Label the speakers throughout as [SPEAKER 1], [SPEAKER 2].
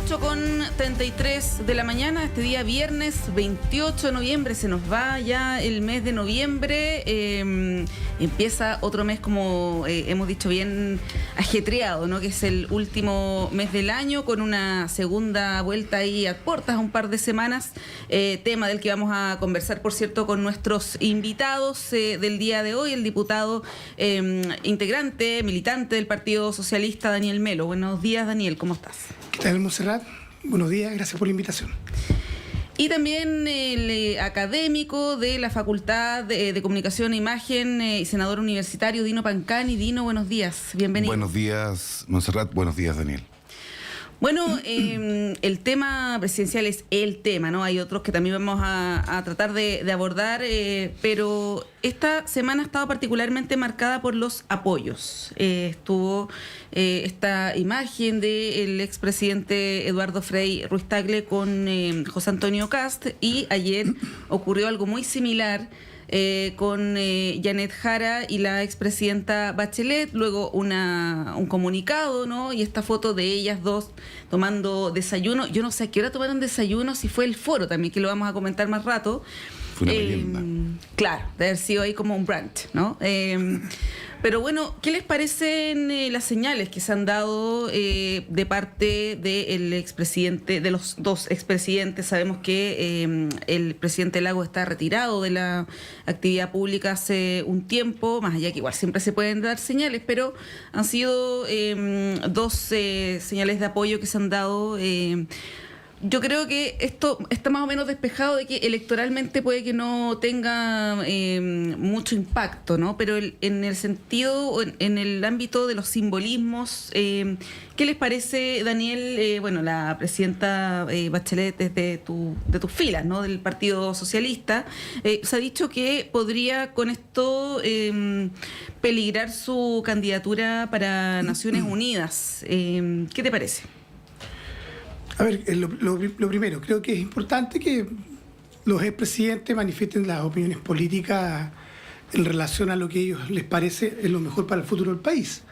[SPEAKER 1] 8:33 de la mañana, este día viernes 28 de noviembre, se nos va ya el mes de noviembre, empieza otro mes como hemos dicho bien ajetreado, ¿no? Que es el último mes del año con una segunda vuelta ahí a puertas, un par de semanas, tema del que vamos a conversar, por cierto, con nuestros invitados del día de hoy, el diputado integrante, militante del Partido Socialista, Daniel Melo. Buenos días, Daniel, ¿cómo estás?
[SPEAKER 2] ¿Qué tal, Montserrat? Buenos días, gracias por la invitación.
[SPEAKER 1] Y también el académico de la Facultad de Comunicación e Imagen y senador universitario, Dino Pancani. Dino, buenos días, bienvenido.
[SPEAKER 3] Buenos días, Montserrat, buenos días, Daniel.
[SPEAKER 1] Bueno, el tema presidencial es el tema, ¿no? Hay otros que también vamos a tratar de abordar, pero esta semana ha estado particularmente marcada por los apoyos. Estuvo esta imagen del expresidente Eduardo Frei Ruiz-Tagle con José Antonio Kast, y ayer ocurrió algo muy similar con Janet Jara y la expresidenta Bachelet, luego un comunicado, ¿no? Y esta foto de ellas dos tomando desayuno. Yo no sé a qué hora tomaron desayuno, si fue el foro también, que lo vamos a comentar más rato.
[SPEAKER 3] Fue una merienda.
[SPEAKER 1] Claro, de haber sido ahí como un brunch, ¿no? Pero bueno, ¿qué les parecen las señales que se han dado de parte del expresidente, de los dos expresidentes? Sabemos que el presidente Lagos está retirado de la actividad pública hace un tiempo, más allá que igual siempre se pueden dar señales, pero han sido dos señales de apoyo que se han dado. Yo creo que esto está más o menos despejado de que electoralmente puede que no tenga mucho impacto, ¿no? Pero en el sentido, en el ámbito de los simbolismos, ¿qué les parece, Daniel? Bueno, la presidenta Bachelet es de tus filas, ¿no? Del Partido Socialista. Se ha dicho que podría con esto peligrar su candidatura para Naciones Unidas. ¿Qué te parece?
[SPEAKER 2] A ver, lo primero, creo que es importante que los expresidentes manifiesten las opiniones políticas en relación a lo que a ellos les parece es lo mejor para el futuro del país.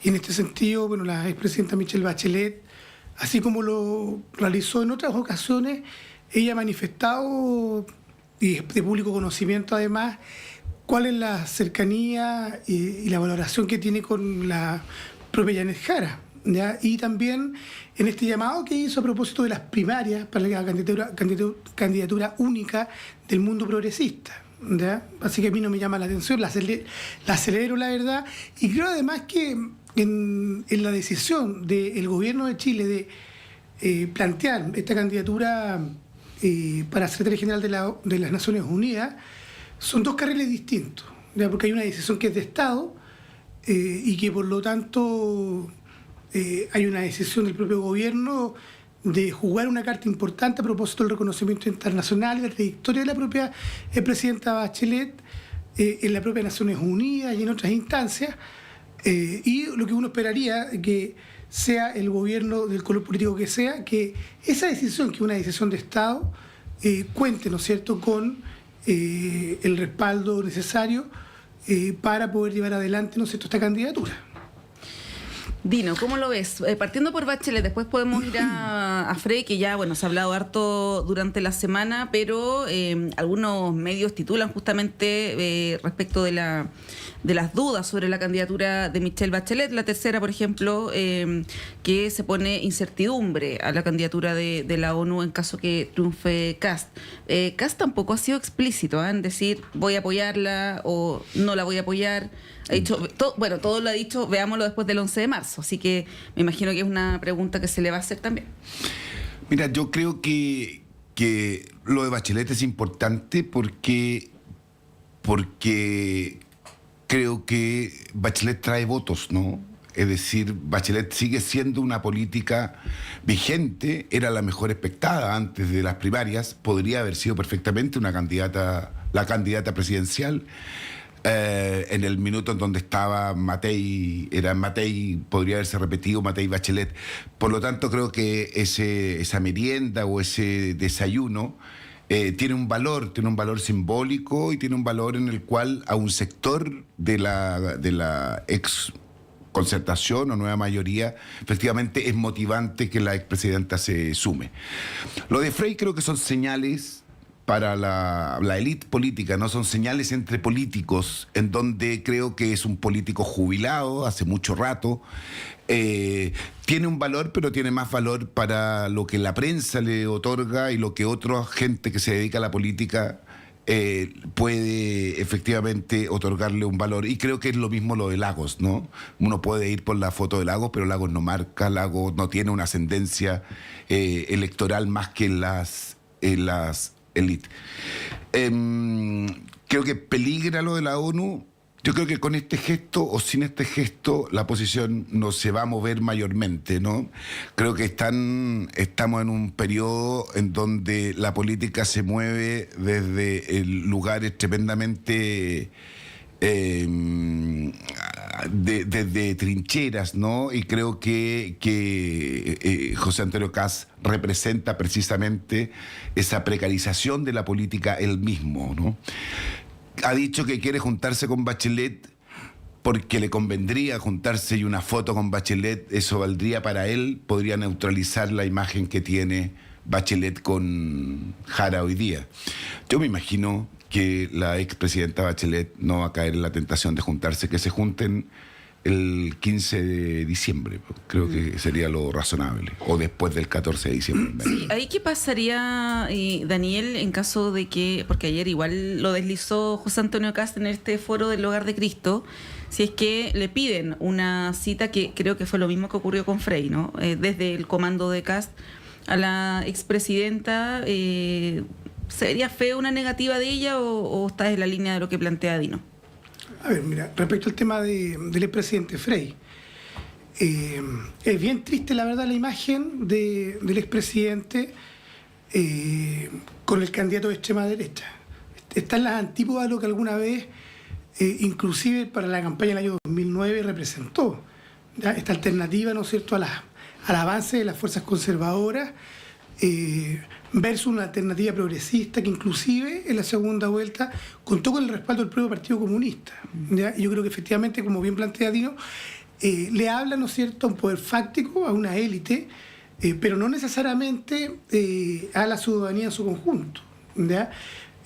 [SPEAKER 2] Y en este sentido, bueno, la expresidenta Michelle Bachelet, así como lo realizó en otras ocasiones, ella ha manifestado, y de público conocimiento además, cuál es la cercanía y la valoración que tiene con la propia Janet Jara, ¿ya? Y también en este llamado que hizo a propósito de las primarias para la candidatura única del mundo progresista, ¿ya? Así que a mí no me llama la atención, la celebro, la verdad, y creo además que en la decisión del gobierno de Chile de plantear esta candidatura para secretaria general de las Naciones Unidas son dos carriles distintos, ¿ya? Porque hay una decisión que es de Estado y que por lo tanto hay una decisión del propio gobierno de jugar una carta importante a propósito del reconocimiento internacional y la trayectoria de la propia presidenta Bachelet en la propia Naciones Unidas y en otras instancias, y lo que uno esperaría que sea el gobierno del color político que sea, que esa decisión, que es una decisión de Estado, cuente, ¿no es cierto?, con el respaldo necesario para poder llevar adelante, ¿no es cierto?, esta candidatura.
[SPEAKER 1] Dino, ¿cómo lo ves? Partiendo por Bachelet, después podemos ir a Frei, que ya, bueno, se ha hablado harto durante la semana, pero algunos medios titulan justamente respecto de las dudas sobre la candidatura de Michelle Bachelet. La Tercera, por ejemplo, que se pone incertidumbre a la candidatura de la ONU en caso que triunfe Kast. Kast tampoco ha sido explícito en decir voy a apoyarla o no la voy a apoyar. Ha dicho, todo lo ha dicho, veámoslo después del 11 de marzo. Así que me imagino que es una pregunta que se le va a hacer también.
[SPEAKER 3] Mira, yo creo que lo de Bachelet es importante porque creo que Bachelet trae votos, ¿no? Es decir, Bachelet sigue siendo una política vigente, era la mejor expectada antes de las primarias, podría haber sido perfectamente la candidata presidencial. En el minuto en donde estaba Matei, podría haberse repetido Matei Bachelet. Por lo tanto, creo que esa merienda o ese desayuno tiene un valor simbólico y tiene un valor en el cual a un sector de la ex concertación o nueva mayoría, efectivamente es motivante que la expresidenta se sume. Lo de Frey creo que son señales para la élite política, no son señales entre políticos, en donde creo que es un político jubilado hace mucho rato, tiene un valor, pero tiene más valor para lo que la prensa le otorga y lo que otra gente que se dedica a la política puede efectivamente otorgarle un valor. Y creo que es lo mismo lo de Lagos, ¿no? Uno puede ir por la foto de Lagos, pero Lagos no marca, Lagos no tiene una ascendencia electoral más que en las élites. Creo que peligra lo de la ONU. Yo creo que con este gesto o sin este gesto la posición no se va a mover mayormente, ¿no? Creo que estamos en un periodo en donde la política se mueve desde lugares tremendamente desde trincheras, ¿no? Y creo que José Antonio Kast representa precisamente esa precarización de la política él mismo, ¿no? Ha dicho que quiere juntarse con Bachelet porque le convendría juntarse, y una foto con Bachelet, eso valdría para él, podría neutralizar la imagen que tiene Bachelet con Jara hoy día. Yo me imagino que la expresidenta Bachelet no va a caer en la tentación de juntarse, que se junten el 15 de diciembre, creo que sería lo razonable, o después del 14 de diciembre.
[SPEAKER 1] Sí, ¿ahí qué pasaría, Daniel, en caso de que, porque ayer igual lo deslizó José Antonio Kast en este foro del Hogar de Cristo, si es que le piden una cita, que creo que fue lo mismo que ocurrió con Frey, ¿no? Desde el comando de Kast a la expresidenta, ¿sería feo una negativa de ella o está en la línea de lo que plantea Dino?
[SPEAKER 2] A ver, mira, respecto al tema del expresidente Frey, es bien triste, la verdad, la imagen del expresidente con el candidato de extrema derecha. Está en las antípodas de lo que alguna vez, inclusive para la campaña del año 2009, representó, ¿ya? Esta alternativa, ¿no es cierto?, al avance de las fuerzas conservadoras, versus una alternativa progresista que inclusive en la segunda vuelta contó con el respaldo del propio Partido Comunista, ¿ya? Y yo creo que efectivamente, como bien plantea Dino, le habla, ¿no es cierto?, a un poder fáctico, a una élite, pero no necesariamente a la ciudadanía en su conjunto, ¿ya?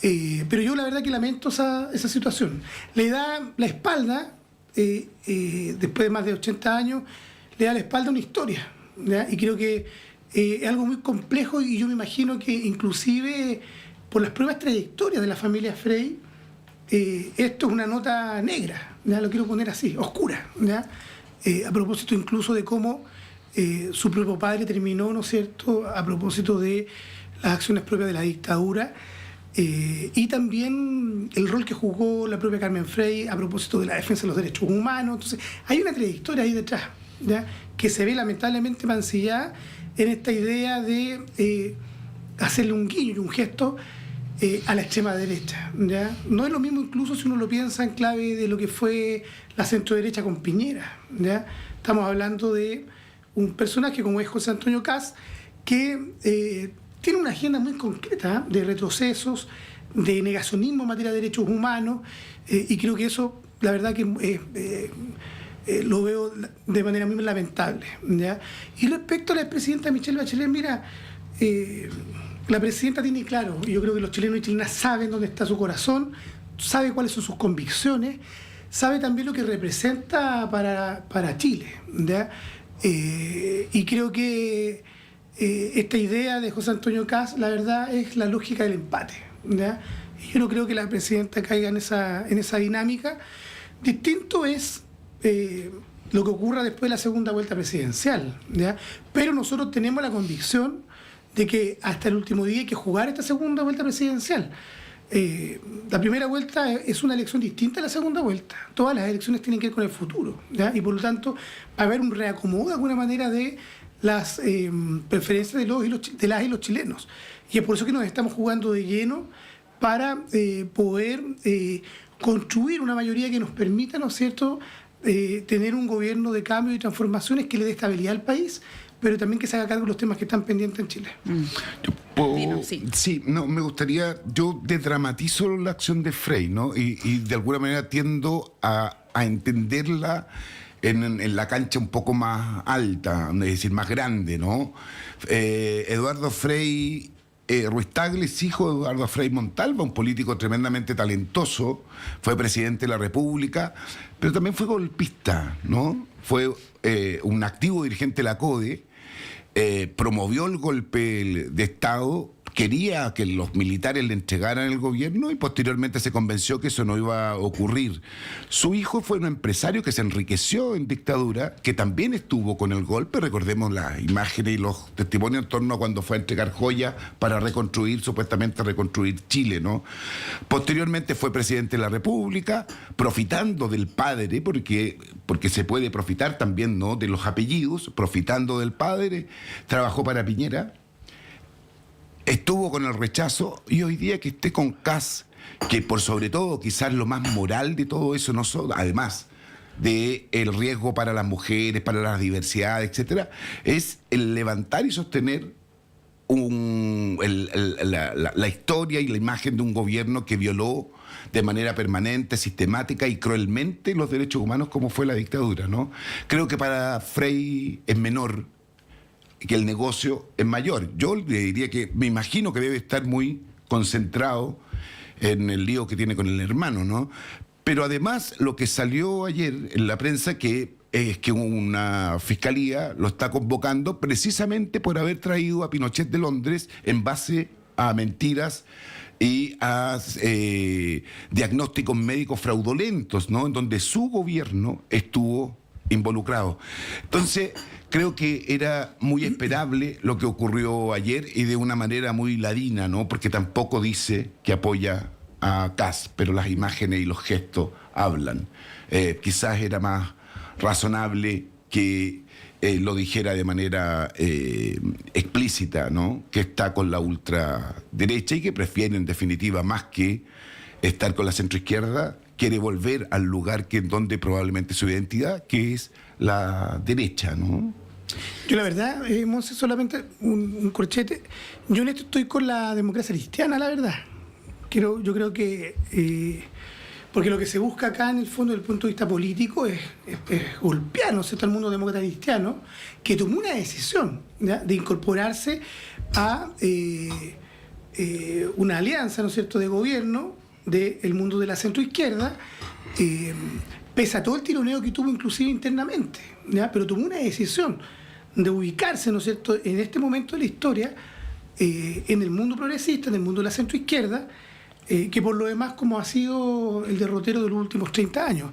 [SPEAKER 2] Pero yo la verdad que lamento esa situación. Le da la espalda, después de más de 80 años, le da la espalda a una historia, ¿ya? Y creo que es algo muy complejo, y yo me imagino que inclusive por las pruebas trayectorias de la familia Frey, esto es una nota negra, ¿ya? Lo quiero poner así, oscura, ¿ya? A propósito incluso de cómo su propio padre terminó, ¿no es cierto?, a propósito de las acciones propias de la dictadura, y también el rol que jugó la propia Carmen Frey a propósito de la defensa de los derechos humanos. Entonces hay una trayectoria ahí detrás, ¿ya?, que se ve lamentablemente mancillada en esta idea de hacerle un guiño y un gesto a la extrema derecha, ¿ya? No es lo mismo incluso si uno lo piensa en clave de lo que fue la centroderecha con Piñera, ¿ya? Estamos hablando de un personaje como es José Antonio Kast, que tiene una agenda muy concreta, de retrocesos, de negacionismo en materia de derechos humanos, y creo que eso, la verdad que lo veo de manera muy lamentable, ¿ya? Y respecto a la expresidenta Michelle Bachelet, mira, la presidenta tiene claro, y yo creo que los chilenos y chilenas saben dónde está su corazón, sabe cuáles son sus convicciones, sabe también lo que representa para Chile, ¿ya? Y creo que esta idea de José Antonio Kast, la verdad, es la lógica del empate, ¿ya? Y yo no creo que la presidenta caiga en esa dinámica. Distinto es lo que ocurra después de la segunda vuelta presidencial, ¿ya? Pero nosotros tenemos la convicción de que hasta el último día hay que jugar esta segunda vuelta presidencial. La primera vuelta es una elección distinta a la segunda vuelta. Todas las elecciones tienen que ver con el futuro, ¿ya? Y por lo tanto va a haber un reacomodo de alguna manera de las preferencias de las y los chilenos. Y es por eso que nos estamos jugando de lleno para poder construir una mayoría que nos permita, ¿no es cierto?, tener un gobierno de cambio y transformaciones que le dé estabilidad al país, pero también que se haga cargo de los temas que están pendientes en Chile.
[SPEAKER 3] Sí, me gustaría, yo desdramatizo la acción de Frey, ¿no? Y de alguna manera tiendo a entenderla en la cancha un poco más alta, es decir, más grande, ¿no? Eduardo Frei Ruiz Tagle es hijo de Eduardo Frei Montalva, un político tremendamente talentoso, fue presidente de la República, pero también fue golpista, ¿no? Fue un activo dirigente de la CODE, promovió el golpe de Estado, quería que los militares le entregaran el gobierno y posteriormente se convenció que eso no iba a ocurrir. Su hijo fue un empresario que se enriqueció en dictadura, que también estuvo con el golpe. Recordemos las imágenes y los testimonios en torno a cuando fue a entregar joyas para reconstruir, supuestamente reconstruir Chile, ¿no? Posteriormente fue presidente de la República, profitando del padre, porque se puede profitar también, ¿no?, de los apellidos, profitando del padre, trabajó para Piñera, estuvo con el rechazo, y hoy día que esté con Kast, que por sobre todo quizás lo más moral de todo eso, además de el riesgo para las mujeres, para la diversidad, etcétera, es el levantar y sostener la historia y la imagen de un gobierno que violó de manera permanente, sistemática y cruelmente los derechos humanos, como fue la dictadura, ¿no? Creo que para Frei es menor, que el negocio es mayor. Yo le diría que me imagino que debe estar muy concentrado en el lío que tiene con el hermano, ¿no? Pero además lo que salió ayer en la prensa es que una fiscalía lo está convocando precisamente por haber traído a Pinochet de Londres en base a mentiras y a diagnósticos médicos fraudulentos, ¿no?, en donde su gobierno estuvo involucrado. Entonces, creo que era muy esperable lo que ocurrió ayer y de una manera muy ladina, ¿no?, porque tampoco dice que apoya a Kast, pero las imágenes y los gestos hablan. Quizás era más razonable que lo dijera de manera explícita, ¿no?, que está con la ultraderecha y que prefiere, en definitiva, más que estar con la centroizquierda, quiere volver al lugar donde probablemente su identidad, que es la derecha, ¿no?
[SPEAKER 2] Yo la verdad, Monse, solamente un corchete. Yo en esto estoy con la democracia cristiana, la verdad. Yo creo que... porque lo que se busca acá, en el fondo, desde el punto de vista político, es golpear, ¿no es cierto?, al mundo demócrata cristiano, que tomó una decisión, ¿ya?, de incorporarse a una alianza, ¿no es cierto?, de gobierno del mundo de la centroizquierda, pese a todo el tironeo que tuvo inclusive internamente, ¿ya?, pero tomó una decisión de ubicarse, ¿no es cierto?, en este momento de la historia, en el mundo progresista, en el mundo de la centroizquierda, que por lo demás como ha sido el derrotero de los últimos 30 años.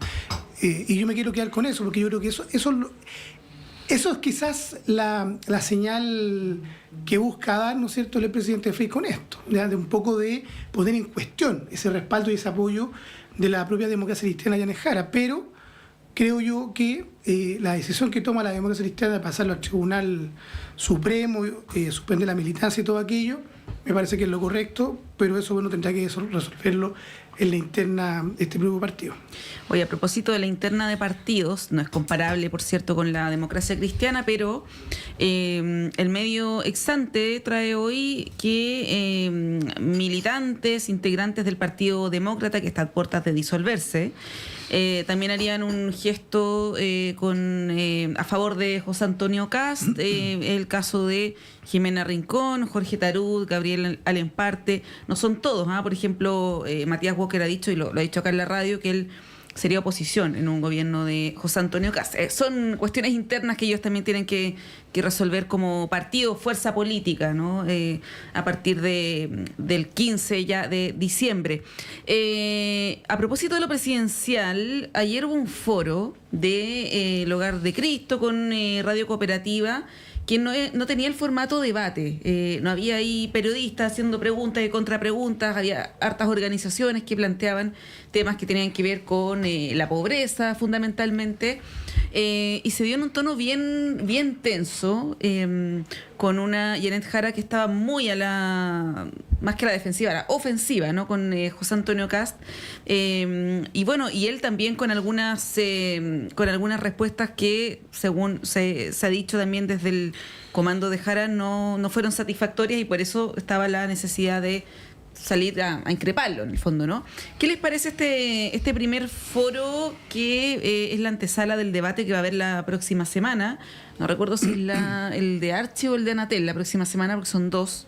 [SPEAKER 2] Y yo me quiero quedar con eso, porque yo creo que eso es quizás la señal que busca dar, ¿no es cierto?, el presidente Frei con esto, ¿ya?, de un poco de poner en cuestión ese respaldo y ese apoyo de la propia democracia cristiana Yanes Jara. Pero creo yo que la decisión que toma la democracia cristiana de pasarlo al Tribunal Supremo, suspender la militancia y todo aquello, me parece que es lo correcto, pero eso, bueno, tendrá que resolverlo en la interna de este propio partido.
[SPEAKER 1] Oye, a propósito de la interna de partidos, no es comparable, por cierto, con la democracia cristiana, pero el medio Exante trae hoy que militantes, integrantes del Partido Demócrata, que está a puertas de disolverse, también harían un gesto a favor de José Antonio Kast, el caso de Jimena Rincón, Jorge Tarut, Gabriel Alemparte. No son todos, por ejemplo, Matías Walker ha dicho, y lo ha dicho acá en la radio, que él sería oposición en un gobierno de José Antonio Kast. Son cuestiones internas que ellos también tienen que resolver como partido, fuerza política, ¿no?, a partir del 15 ya de diciembre. A propósito de lo presidencial, ayer hubo un foro de el Hogar de Cristo con Radio Cooperativa, que no tenía el formato debate. No había ahí periodistas haciendo preguntas y contrapreguntas, había hartas organizaciones que planteaban temas que tenían que ver con la pobreza, fundamentalmente, y se dio en un tono bien tenso, con una Yanes Jara que estaba muy más que a la defensiva, a la ofensiva, ¿no?, con José Antonio Kast, y bueno, y él también con algunas respuestas que, según se ha dicho también desde el comando de Jara, no fueron satisfactorias, y por eso estaba la necesidad de salir a increparlo en el fondo, ¿no? ¿Qué les parece este primer foro que es la antesala del debate que va a haber la próxima semana? No recuerdo si es el de Archi o el de Anatel la próxima semana, porque son dos.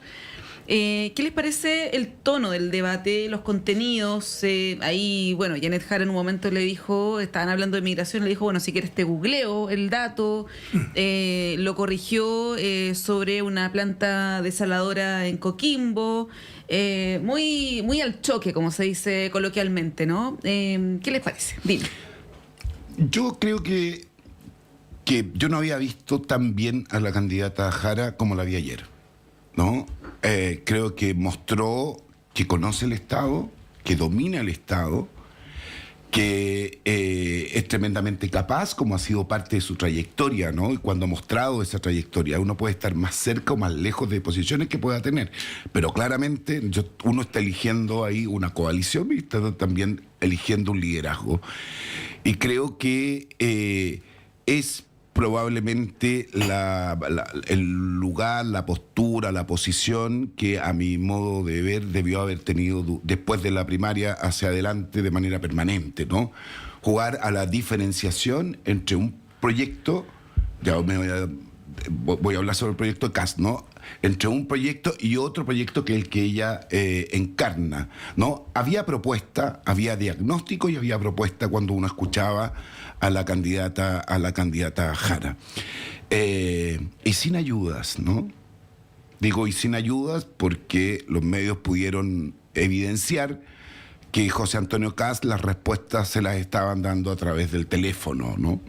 [SPEAKER 1] ¿Qué les parece el tono del debate, los contenidos? Ahí, bueno, Janet Jara en un momento le dijo, estaban hablando de migración, le dijo, bueno, si quieres te googleo el dato, lo corrigió sobre una planta desaladora en Coquimbo, muy al choque, como se dice coloquialmente, ¿no? ¿Qué les parece? Dime.
[SPEAKER 3] Yo creo que yo no había visto tan bien a la candidata Jara como la vi ayer, ¿no? Creo que mostró que conoce el Estado, que domina el Estado, que es tremendamente capaz, como ha sido parte de su trayectoria, ¿no? Y cuando ha mostrado esa trayectoria, uno puede estar más cerca o más lejos de posiciones que pueda tener, pero claramente uno está eligiendo ahí una coalición y está también eligiendo un liderazgo. Y creo que es probablemente el lugar, la postura, la posición que a mi modo de ver debió haber tenido después de la primaria hacia adelante de manera permanente, ¿no? Jugar a la diferenciación entre un proyecto, ya voy a hablar sobre el proyecto de Kast, ¿no? Entre un proyecto y otro proyecto que es el que ella encarna, ¿no? Había propuesta, había diagnóstico y había propuesta cuando uno escuchaba a la candidata Jara. Y sin ayudas, ¿no? Digo, y sin ayudas porque los medios pudieron evidenciar que José Antonio Kast las respuestas se las estaban dando a través del teléfono, ¿no?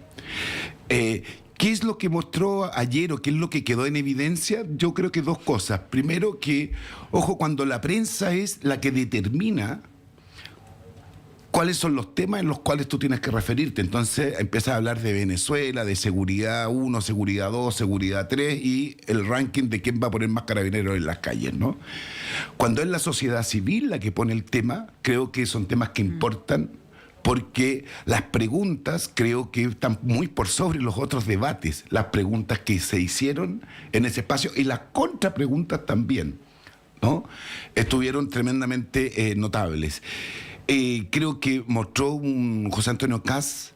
[SPEAKER 3] ¿Qué es lo que mostró ayer o qué es lo que quedó en evidencia? Yo creo que dos cosas. Primero que, ojo, cuando la prensa es la que determina cuáles son los temas en los cuales tú tienes que referirte. Entonces empiezas a hablar de Venezuela, de seguridad 1, seguridad 2, seguridad 3 y el ranking de quién va a poner más carabineros en las calles, ¿no? Cuando es la sociedad civil la que pone el tema, creo que son temas que importan, porque las preguntas creo que están muy por sobre los otros debates, las preguntas que se hicieron en ese espacio y las contrapreguntas también, ¿no? Estuvieron tremendamente notables. Creo que mostró un José Antonio Kast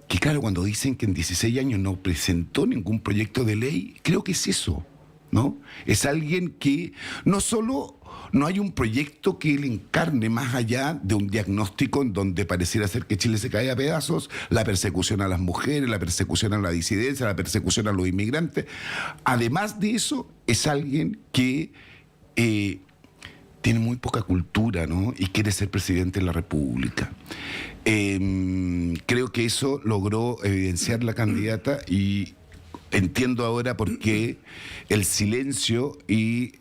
[SPEAKER 3] que, claro, cuando dicen que en 16 años no presentó ningún proyecto de ley, creo que es eso, ¿no? Es alguien que no solo no hay un proyecto que él encarne más allá de un diagnóstico en donde pareciera ser que Chile se cae a pedazos, la persecución a las mujeres, la persecución a la disidencia, la persecución a los inmigrantes. Además de eso, es alguien que tiene muy poca cultura, ¿no? Y quiere ser presidente de la República. Creo que eso logró evidenciar la candidata y entiendo ahora por qué el silencio y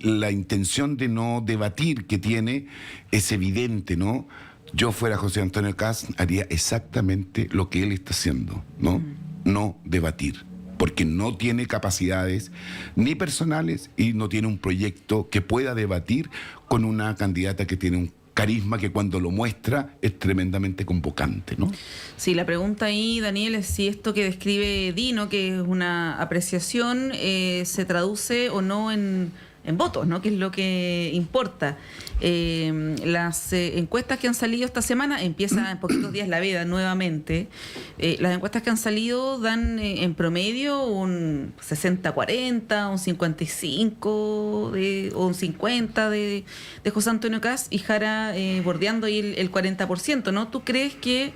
[SPEAKER 3] la intención de no debatir que tiene es evidente, ¿no? Yo fuera José Antonio Kast haría exactamente lo que él está haciendo, ¿no? No debatir, porque no tiene capacidades ni personales y no tiene un proyecto que pueda debatir con una candidata que tiene un carisma que cuando lo muestra es tremendamente convocante, ¿no?
[SPEAKER 1] Sí, la pregunta ahí, Daniel, es si esto que describe Dino, que es una apreciación, se traduce o no en votos, ¿no? Que es lo que importa. Las encuestas que han salido esta semana, empieza en poquitos días la veda nuevamente, las encuestas que han salido dan en promedio un 60-40, un 55 o un 50 de José Antonio Kast y Jara bordeando ahí el 40%, ¿no? ¿Tú crees que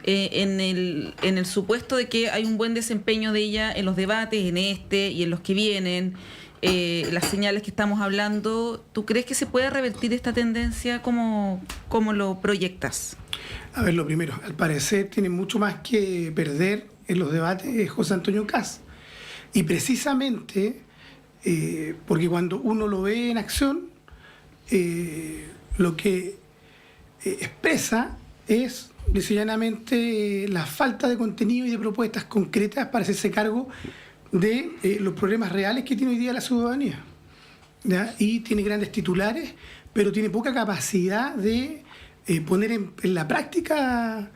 [SPEAKER 1] en el supuesto de que hay un buen desempeño de ella en los debates, en este y en los que vienen, las señales que estamos hablando, ¿tú crees que se puede revertir esta tendencia? ¿Cómo lo proyectas?
[SPEAKER 2] A ver, lo primero, al parecer tiene mucho más que perder en los debates José Antonio Kast. Y precisamente porque cuando uno lo ve en acción, lo que expresa es llanamente la falta de contenido y de propuestas concretas para hacerse cargo de los problemas reales que tiene hoy día la ciudadanía, ¿ya? Y tiene grandes titulares, pero tiene poca capacidad de poner en la práctica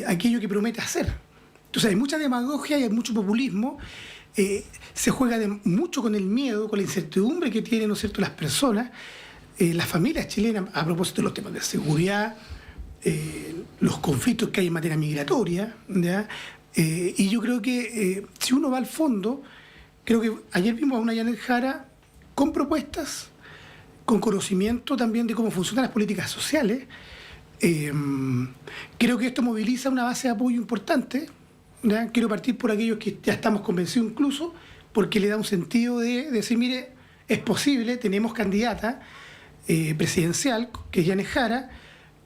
[SPEAKER 2] aquello que promete hacer. Entonces hay mucha demagogia y hay mucho populismo, se juega mucho con el miedo, con la incertidumbre que tienen, ¿no es cierto?, las personas, las familias chilenas, a propósito de los temas de seguridad, los conflictos que hay en materia migratoria, ¿ya? Y yo creo que si uno va al fondo, creo que ayer vimos a una Janet Jara con propuestas, con conocimiento también de cómo funcionan las políticas sociales. Creo que esto moviliza una base de apoyo importante, ¿ya? Quiero partir por aquellos que ya estamos convencidos incluso, porque le da un sentido de decir, mire, es posible, tenemos candidata presidencial, que es Janet Jara,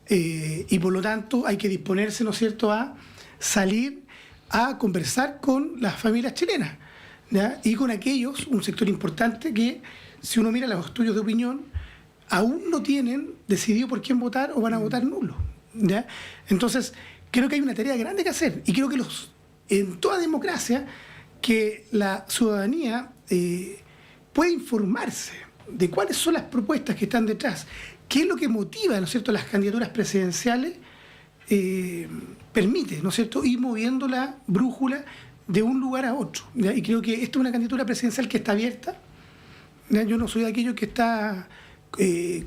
[SPEAKER 2] y por lo tanto hay que disponerse, ¿no es cierto?, a salir a conversar con las familias chilenas, ¿ya? Y con aquellos, un sector importante que, si uno mira los estudios de opinión, aún no tienen decidido por quién votar o van a votar nulo, ¿ya? Entonces, creo que hay una tarea grande que hacer, y creo que en toda democracia, que la ciudadanía puede informarse de cuáles son las propuestas que están detrás, qué es lo que motiva, ¿no es cierto?, las candidaturas presidenciales, permite, ¿no es cierto?, ir moviendo la brújula de un lugar a otro, ¿ya? Y creo que esta es una candidatura presidencial que está abierta, ¿ya? Yo no soy de aquellos que está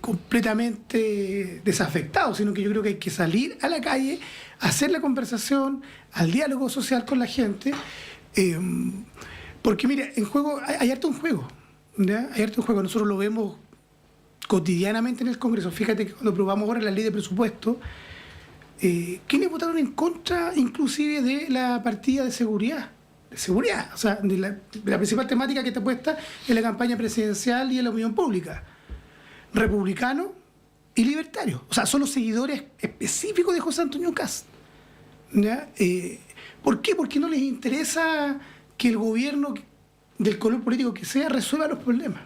[SPEAKER 2] completamente desafectado, sino que yo creo que hay que salir a la calle, hacer la conversación, al diálogo social con la gente, porque mira, en juego hay harto un juego, ¿ya? Hay harto un juego, nosotros lo vemos cotidianamente en el Congreso. Fíjate que cuando aprobamos ahora la ley de presupuesto, ¿quiénes votaron en contra inclusive de la partida de seguridad? De seguridad, o sea, de la principal temática que está puesta en la campaña presidencial y en la opinión pública. Republicanos y libertarios. O sea, son los seguidores específicos de José Antonio Kast, ¿ya? ¿Por qué? Porque no les interesa que el gobierno, del color político que sea, resuelva los problemas.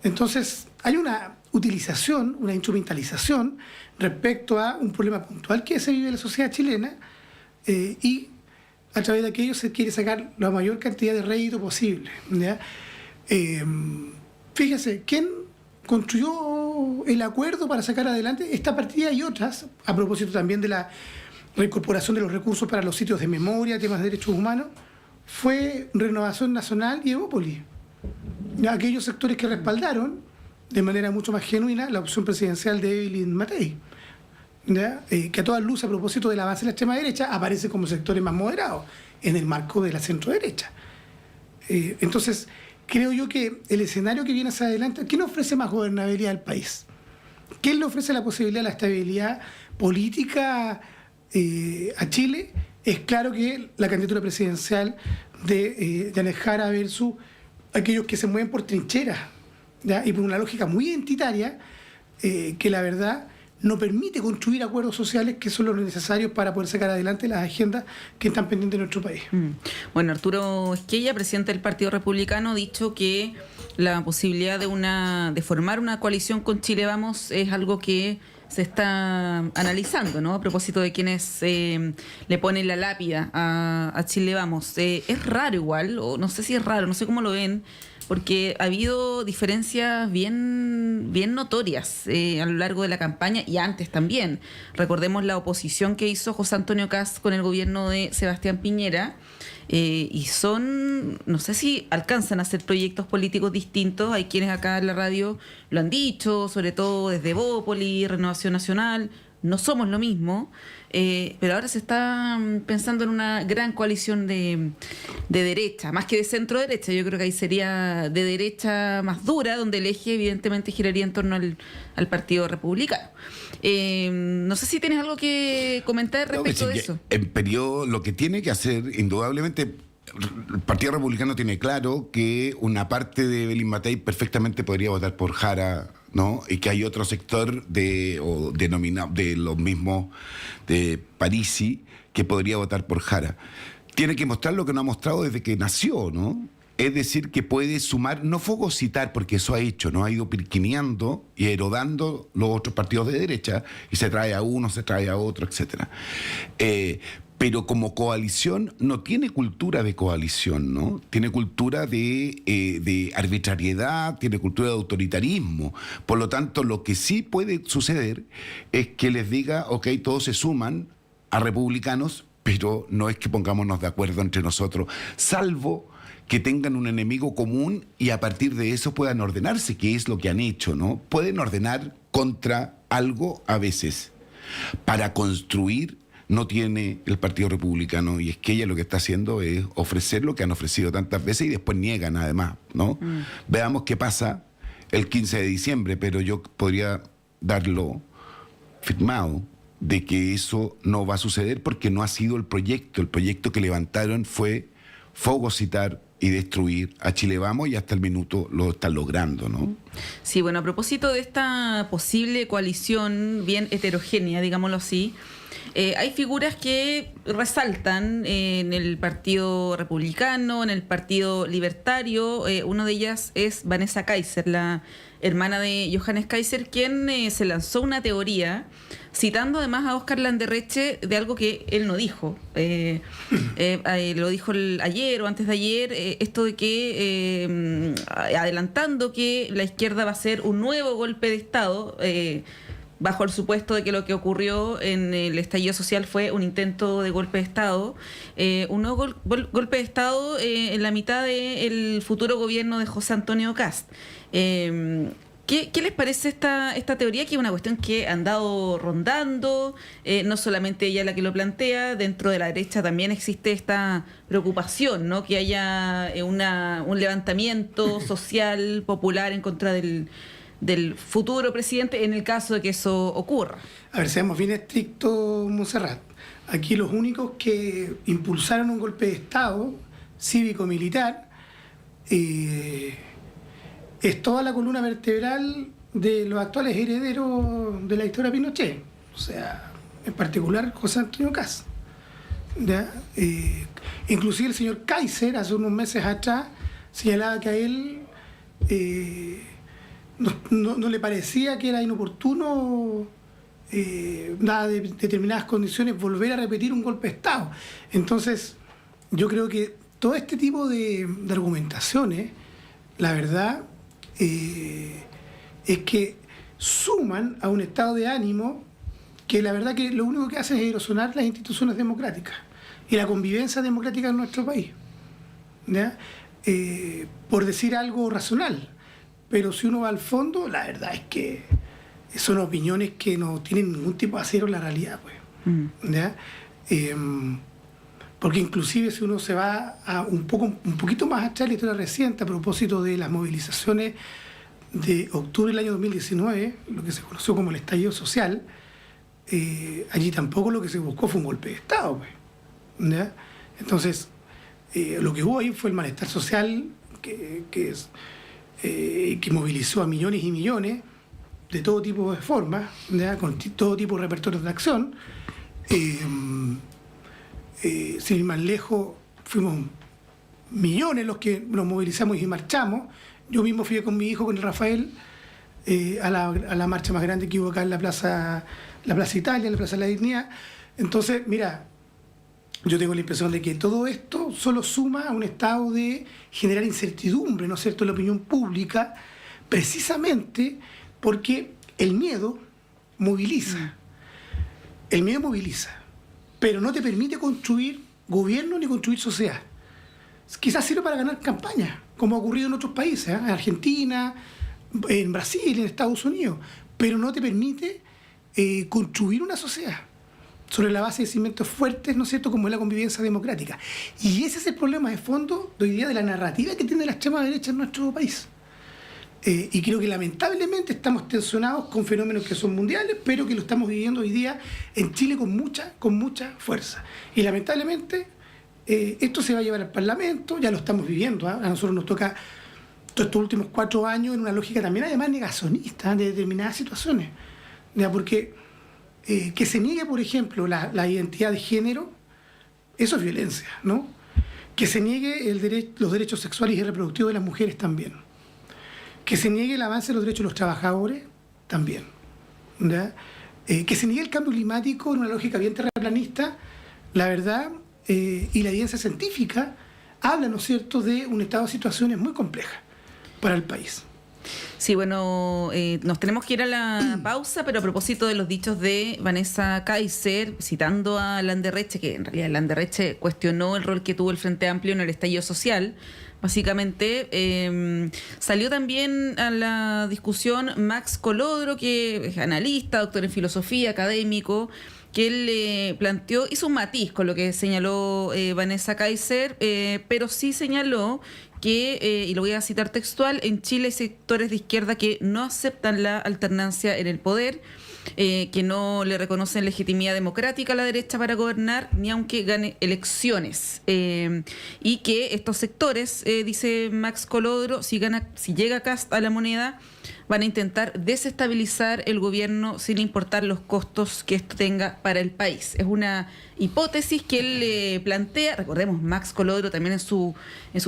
[SPEAKER 2] Entonces, hay una utilización, una instrumentalización respecto a un problema puntual que se vive en la sociedad chilena, y a través de aquello se quiere sacar la mayor cantidad de rédito posible, ¿ya? Fíjese, ¿quién construyó el acuerdo para sacar adelante esta partida y otras, a propósito también de la reincorporación de los recursos para los sitios de memoria, temas de derechos humanos? Fue Renovación Nacional y Evópolis, aquellos sectores que respaldaron de manera mucho más genuina la opción presidencial de Evelyn Matei, ¿ya? Que a todas luces, a propósito del avance de la extrema derecha, aparece como sectores más moderados en el marco de la centro derecha. Entonces, creo yo que el escenario que viene hacia adelante, ¿qué le ofrece más gobernabilidad al país? ¿Qué le ofrece la posibilidad de la estabilidad política a Chile? Es claro que la candidatura presidencial de Janet Jara versus aquellos que se mueven por trincheras, ¿ya? Y por una lógica muy identitaria, que la verdad no permite construir acuerdos sociales que son los necesarios para poder sacar adelante las agendas que están pendientes en nuestro país.
[SPEAKER 1] Bueno, Arturo Esquella, presidente del Partido Republicano, ha dicho que la posibilidad de formar una coalición con Chile Vamos es algo que se está analizando, ¿no? A propósito de quienes le ponen la lápida a Chile Vamos. Es raro igual, o no sé si es raro, no sé cómo lo ven, porque ha habido diferencias bien notorias a lo largo de la campaña y antes también. Recordemos la oposición que hizo José Antonio Kast con el gobierno de Sebastián Piñera, y no sé si alcanzan a hacer proyectos políticos distintos. Hay quienes acá en la radio lo han dicho, sobre todo desde Evópolis, Renovación Nacional. No somos lo mismo, pero ahora se está pensando en una gran coalición de derecha, más que de centro derecha. Yo creo que ahí sería de derecha más dura, donde el eje evidentemente giraría en torno al Partido Republicano. No sé si tienes algo que comentar respecto de eso.
[SPEAKER 3] En periodo, lo que tiene que hacer, indudablemente, el Partido Republicano tiene claro que una parte de Evelyn Matei perfectamente podría votar por Jara, ¿no? Y que hay otro sector de los mismos de Parisi que podría votar por Jara. Tiene que mostrar lo que no ha mostrado desde que nació, ¿no? Es decir, que puede sumar, no fagocitar, porque eso ha hecho, ¿no? Ha ido pirquineando y erodando los otros partidos de derecha, y se trae a uno, se trae a otro, etcétera. Pero como coalición no tiene cultura de coalición, ¿no? Tiene cultura de arbitrariedad, tiene cultura de autoritarismo. Por lo tanto, lo que sí puede suceder es que les diga, ok, todos se suman a republicanos, pero no es que pongámonos de acuerdo entre nosotros, salvo que tengan un enemigo común y a partir de eso puedan ordenarse, que es lo que han hecho, ¿no? Pueden ordenar contra algo a veces. Para construir no tiene el Partido Republicano, y es que ella lo que está haciendo es ofrecer lo que han ofrecido tantas veces y después niegan además, ¿no? Veamos qué pasa el 15 de diciembre, pero yo podría darlo firmado de que eso no va a suceder porque no ha sido el proyecto. El proyecto que levantaron fue fagocitar y destruir a Chile Vamos, y hasta el minuto lo están logrando, ¿no?
[SPEAKER 1] Sí, bueno, a propósito de esta posible coalición bien heterogénea, digámoslo así, hay figuras que resaltan en el Partido Republicano, en el Partido Libertario. Una de ellas es Vanessa Kaiser, la hermana de Johannes Kaiser, quien se lanzó una teoría citando además a Óscar Landerreche de algo que él no dijo. Lo dijo ayer o antes de ayer, esto de que, adelantando que la izquierda va a hacer un nuevo golpe de Estado, bajo el supuesto de que lo que ocurrió en el estallido social fue un intento de golpe de Estado, un nuevo golpe de Estado en la mitad del futuro gobierno de José Antonio Kast. ¿Qué les parece esta teoría, que es una cuestión que ha andado rondando? No solamente ella la que lo plantea, dentro de la derecha también existe esta preocupación, ¿no? Que haya un levantamiento social, popular en contra del futuro presidente en el caso de que eso ocurra.
[SPEAKER 2] A ver, seamos bien estrictos, Montserrat. Aquí los únicos que impulsaron un golpe de Estado cívico-militar es toda la columna vertebral de los actuales herederos de la dictadura de Pinochet. O sea, en particular José Antonio Kast. Inclusive el señor Kaiser, hace unos meses atrás, señalaba que a él no le parecía que era inoportuno, dadas determinadas condiciones, volver a repetir un golpe de Estado. Entonces, yo creo que todo este tipo de argumentaciones, la verdad, es que suman a un estado de ánimo que la verdad que lo único que hace es erosionar las instituciones democráticas y la convivencia democrática en nuestro país, ¿ya? Por decir algo racional. Pero si uno va al fondo, la verdad es que son opiniones que no tienen ningún tipo de asidero en la realidad, pues. ¿Ya? Porque inclusive si uno se va a un poquito más atrás en la historia reciente, a propósito de las movilizaciones de octubre del año 2019, lo que se conoció como el estallido social, allí tampoco lo que se buscó fue un golpe de Estado, pues. ¿Ya? Entonces, lo que hubo ahí fue el malestar social que movilizó a millones y millones de todo tipo de formas, ¿ya? Con todo tipo de repertorios de acción. Sin ir más lejos, fuimos millones los que nos movilizamos y marchamos. Yo mismo fui con mi hijo, con el Rafael, a la marcha más grande que hubo acá en la Plaza Italia, en la Plaza de la Dignidad. Entonces, mira, yo tengo la impresión de que todo esto solo suma a un estado de generar incertidumbre, ¿no es cierto?, en la opinión pública, precisamente porque el miedo moviliza. El miedo moviliza, pero no te permite construir gobierno ni construir sociedad. Quizás sirve para ganar campañas, como ha ocurrido en otros países, en Argentina, en Brasil, en Estados Unidos, pero no te permite construir una sociedad sobre la base de cimientos fuertes, ¿no es cierto?, como es la convivencia democrática. Y ese es el problema de fondo de hoy día de la narrativa que tiene la extrema derecha en nuestro país. Y creo que lamentablemente estamos tensionados con fenómenos que son mundiales, pero que lo estamos viviendo hoy día en Chile con mucha fuerza. Y lamentablemente esto se va a llevar al Parlamento, ya lo estamos viviendo, ¿eh? A nosotros nos toca todos estos últimos 4 años en una lógica también además negacionista de determinadas situaciones, ¿ya? Porque que se niegue, por ejemplo, la identidad de género, eso es violencia, ¿no? Que se niegue los derechos sexuales y reproductivos de las mujeres también. Que se niegue el avance de los derechos de los trabajadores también, ¿ya? Que se niegue el cambio climático en una lógica bien terraplanista, la verdad, y la evidencia científica habla, ¿no es cierto?, de un estado de situaciones muy complejas para el país.
[SPEAKER 1] Sí, bueno, nos tenemos que ir a la pausa, pero a propósito de los dichos de Vanessa Kaiser, citando a Landerreche, que en realidad Landerreche cuestionó el rol que tuvo el Frente Amplio en el estallido social, básicamente. Salió también a la discusión Max Colodro, que es analista, doctor en filosofía, académico, que él planteó, hizo un matiz con lo que señaló Vanessa Kaiser, pero sí señaló que, y lo voy a citar textual, en Chile hay sectores de izquierda que no aceptan la alternancia en el poder, que no le reconocen legitimidad democrática a la derecha para gobernar, ni aunque gane elecciones. Y que estos sectores, dice Max Colodro, si llega Kast a la moneda, van a intentar desestabilizar el gobierno sin importar los costos que esto tenga para el país. Es una hipótesis que él plantea. Recordemos, Max Colodro también en su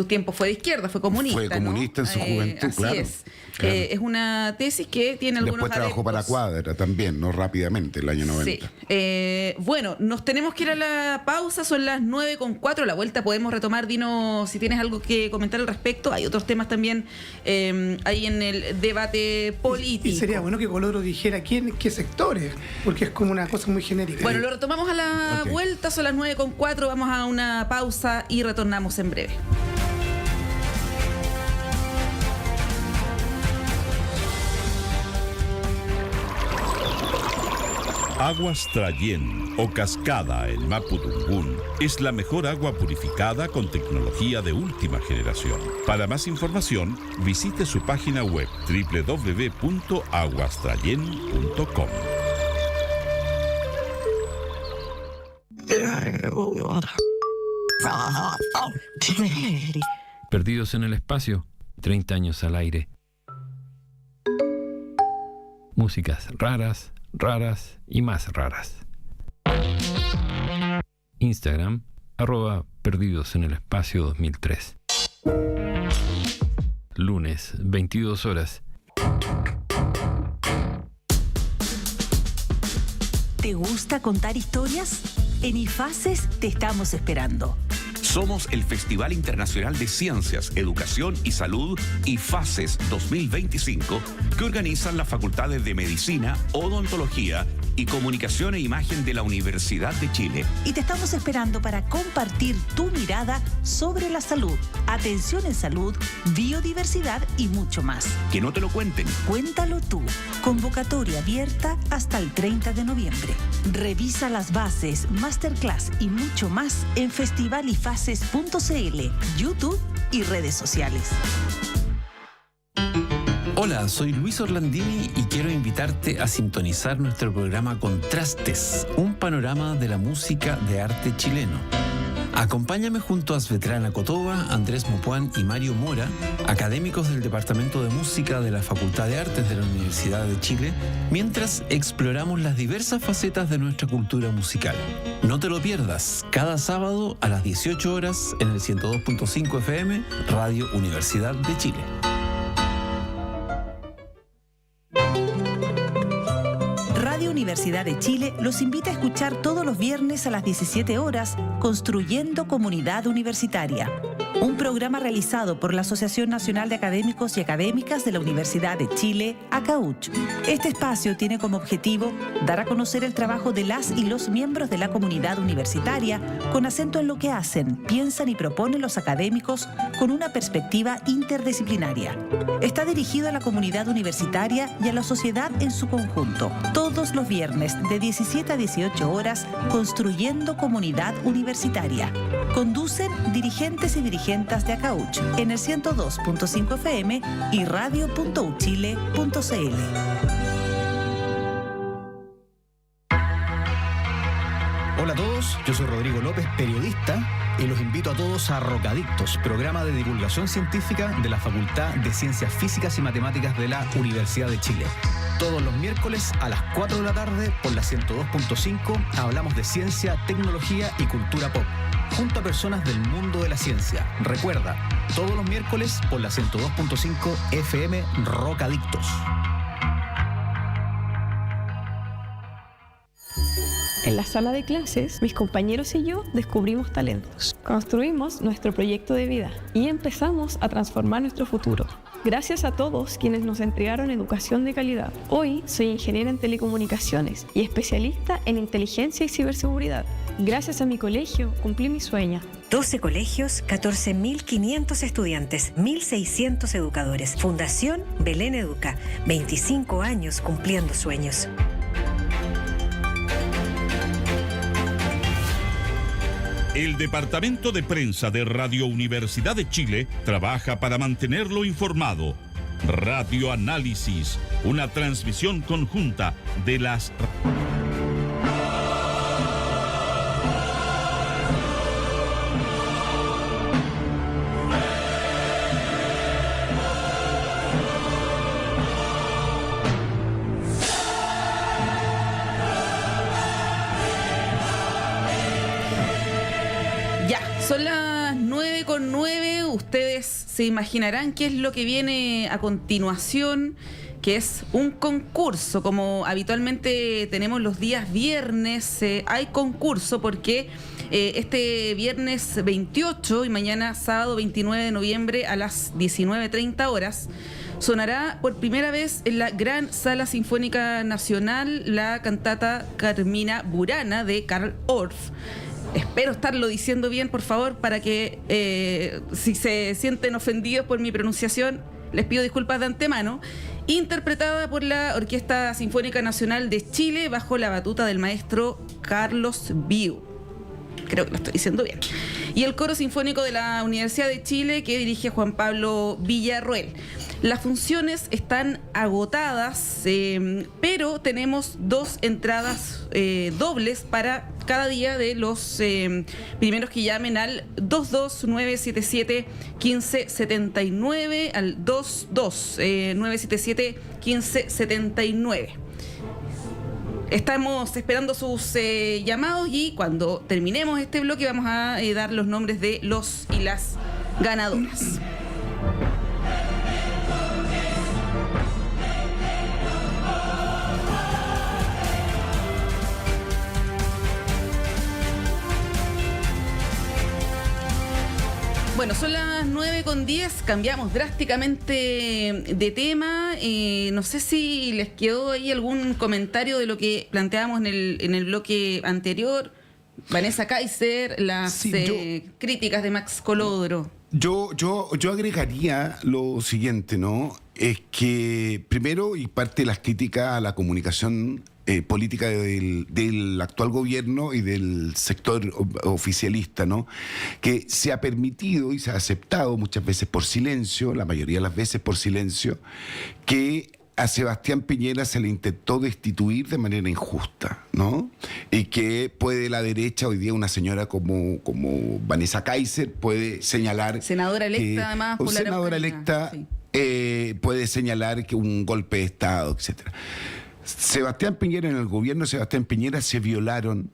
[SPEAKER 1] tiempo fue de izquierda, fue comunista.
[SPEAKER 3] Fue comunista, ¿no? En su juventud,
[SPEAKER 1] así
[SPEAKER 3] claro.
[SPEAKER 1] Es. Claro. Es una tesis que tiene algunos
[SPEAKER 3] Después trabajó para Cuadra también, ¿no? Rápidamente, el año 90.
[SPEAKER 1] Sí. Bueno, nos tenemos que ir a la pausa, son las 9:04. A la vuelta podemos retomar. Dinos si tienes algo que comentar al respecto. Hay otros temas también ahí en el debate político.
[SPEAKER 2] Y sería bueno que Colodro dijera qué sectores, porque es como una cosa muy genérica.
[SPEAKER 1] Bueno, lo retomamos a la vuelta, son las 9:04. Vamos a una pausa y retornamos en breve.
[SPEAKER 4] Aguas Trayén o Cascada en Mapudungun es la mejor agua purificada con tecnología de última generación. Para más información, visite su página web www.aguastrayen.com.
[SPEAKER 5] Perdidos en el espacio, 30 años al aire. Músicas raras y más raras. Instagram, @Perdidos en el Espacio 2003. Lunes, 22 horas.
[SPEAKER 6] ¿Te gusta contar historias? En IFACES te estamos esperando.
[SPEAKER 7] Somos el Festival Internacional de Ciencias, Educación y Salud IFACES 2025, que organizan las facultades de Medicina, Odontología y Comunicación e Imagen de la Universidad de Chile.
[SPEAKER 6] Y te estamos esperando para compartir tu mirada sobre la salud, atención en salud, biodiversidad y mucho más.
[SPEAKER 7] Que no te lo cuenten.
[SPEAKER 6] Cuéntalo tú. Convocatoria abierta hasta el 30 de noviembre. Revisa las bases, masterclass y mucho más en festivalifaces.cl, YouTube y redes sociales.
[SPEAKER 8] Hola, soy Luis Orlandini y quiero invitarte a sintonizar nuestro programa Contrastes, un panorama de la música de arte chileno. Acompáñame junto a Svetlana Kotova, Andrés Mopuán y Mario Mora, académicos del Departamento de Música de la Facultad de Artes de la Universidad de Chile, mientras exploramos las diversas facetas de nuestra cultura musical. No te lo pierdas, cada sábado a las 18 horas en el 102.5 FM, Radio Universidad de Chile.
[SPEAKER 6] Universidad de Chile los invita a escuchar todos los viernes a las 17 horas Construyendo Comunidad Universitaria, un programa realizado por la Asociación Nacional de Académicos y Académicas de la Universidad de Chile, ACAUCH. Este espacio tiene como objetivo dar a conocer el trabajo de las y los miembros de la comunidad universitaria con acento en lo que hacen, piensan y proponen los académicos con una perspectiva interdisciplinaria. Está dirigido a la comunidad universitaria y a la sociedad en su conjunto. Todos los viernes de 17 a 18 horas, Construyendo Comunidad Universitaria. Conducen dirigentes y dirigentes de ACAUCH en el 102.5 FM y radio.uchile.cl.
[SPEAKER 9] Hola a todos, yo soy Rodrigo López, periodista, y los invito a todos a Rocadictos, programa de divulgación científica de la Facultad de Ciencias Físicas y Matemáticas de la Universidad de Chile. Todos los miércoles a las 4 de la tarde por la 102.5 hablamos de ciencia, tecnología y cultura pop, junto a personas del mundo de la ciencia. Recuerda, todos los miércoles por la 102.5 FM Rocadictos.
[SPEAKER 10] En la sala de clases, mis compañeros y yo descubrimos talentos, construimos nuestro proyecto de vida y empezamos a transformar nuestro futuro. Gracias a todos quienes nos entregaron educación de calidad. Hoy soy ingeniera en telecomunicaciones y especialista en inteligencia y ciberseguridad. Gracias a mi colegio cumplí mi sueño.
[SPEAKER 11] 12 colegios, 14.500 estudiantes, 1.600 educadores. Fundación Belén Educa, 25 años cumpliendo sueños.
[SPEAKER 4] El Departamento de Prensa de Radio Universidad de Chile trabaja para mantenerlo informado. Radio Análisis, una transmisión conjunta de las...
[SPEAKER 1] Son las 9:09. Ustedes se imaginarán qué es lo que viene a continuación, que es un concurso. Como habitualmente tenemos los días viernes, hay concurso porque este viernes 28 y mañana sábado 29 de noviembre a las 19:30 horas sonará por primera vez en la Gran Sala Sinfónica Nacional la cantata Carmina Burana de Karl Orff. Espero estarlo diciendo bien, por favor, para que si se sienten ofendidos por mi pronunciación, les pido disculpas de antemano. Interpretada por la Orquesta Sinfónica Nacional de Chile bajo la batuta del maestro Carlos Biu. Creo que lo estoy diciendo bien. Y el Coro Sinfónico de la Universidad de Chile, que dirige Juan Pablo Villarroel. Las funciones están agotadas, pero tenemos 2 entradas dobles para cada día de los primeros que llamen al 22977-1579, al 22977-1579. Estamos esperando sus llamados y cuando terminemos este bloque vamos a dar los nombres de los y las ganadoras. Bueno, son las 9:10, cambiamos drásticamente de tema. No sé si les quedó ahí algún comentario de lo que planteábamos en el bloque anterior. Vanessa Kaiser, las críticas de Max Colodro.
[SPEAKER 3] Yo agregaría lo siguiente, ¿no? Es que primero, y parte de las críticas a la comunicación política del actual gobierno y del sector oficialista, ¿no? Que se ha permitido y se ha aceptado muchas veces por silencio, la mayoría de las veces por silencio, que a Sebastián Piñera se le intentó destituir de manera injusta, ¿no? Y que puede la derecha, hoy día una señora como Vanessa Kaiser puede señalar...
[SPEAKER 1] Senadora electa, además, por la
[SPEAKER 3] senadora electa, sí. Puede señalar que un golpe de Estado, etcétera. Sebastián Piñera, en el gobierno de Sebastián Piñera se violaron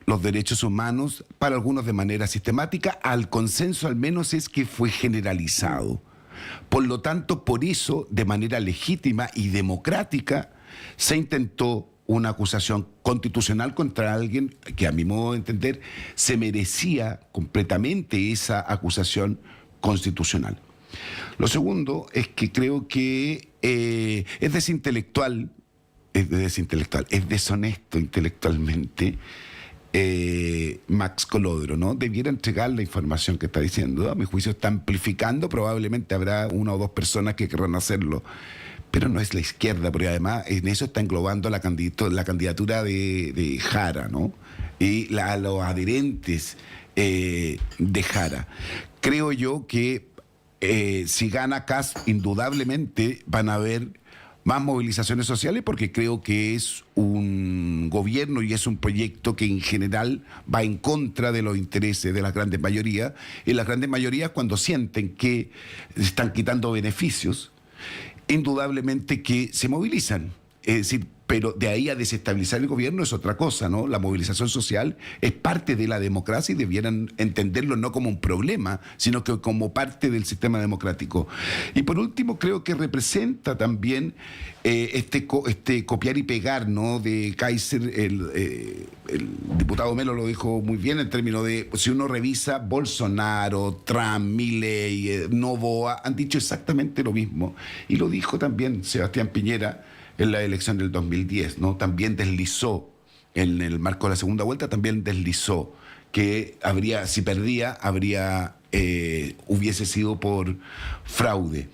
[SPEAKER 3] los derechos humanos, para algunos de manera sistemática, al consenso al menos es que fue generalizado. Por lo tanto, por eso, de manera legítima y democrática, se intentó una acusación constitucional contra alguien que, a mi modo de entender, se merecía completamente esa acusación constitucional. Lo segundo es que creo que es desintelectual, es deshonesto intelectualmente Max Colodro, ¿no? Debiera entregar la información que está diciendo. A mi juicio está amplificando, probablemente habrá 1 o 2 personas que querrán hacerlo, pero no es la izquierda, porque además en eso está englobando la candidatura de Jara, ¿no? Y los adherentes de Jara. Creo yo que si gana Kast, indudablemente van a haber más movilizaciones sociales, porque creo que es un gobierno y es un proyecto que en general va en contra de los intereses de las grandes mayorías, y las grandes mayorías, cuando sienten que están quitando beneficios, indudablemente que se movilizan. Es decir, pero de ahí a desestabilizar el gobierno es otra cosa, ¿no? La movilización social es parte de la democracia y debieran entenderlo no como un problema, sino que como parte del sistema democrático. Y por último, creo que representa también este copiar y pegar, ¿no? De Kaiser. El diputado Melo lo dijo muy bien en términos de, si uno revisa, Bolsonaro, Trump, Milei, Noboa, han dicho exactamente lo mismo. Y lo dijo también Sebastián Piñera en la elección del 2010, ¿no? También deslizó en el marco de la segunda vuelta, también deslizó que si perdía, hubiese sido por fraude.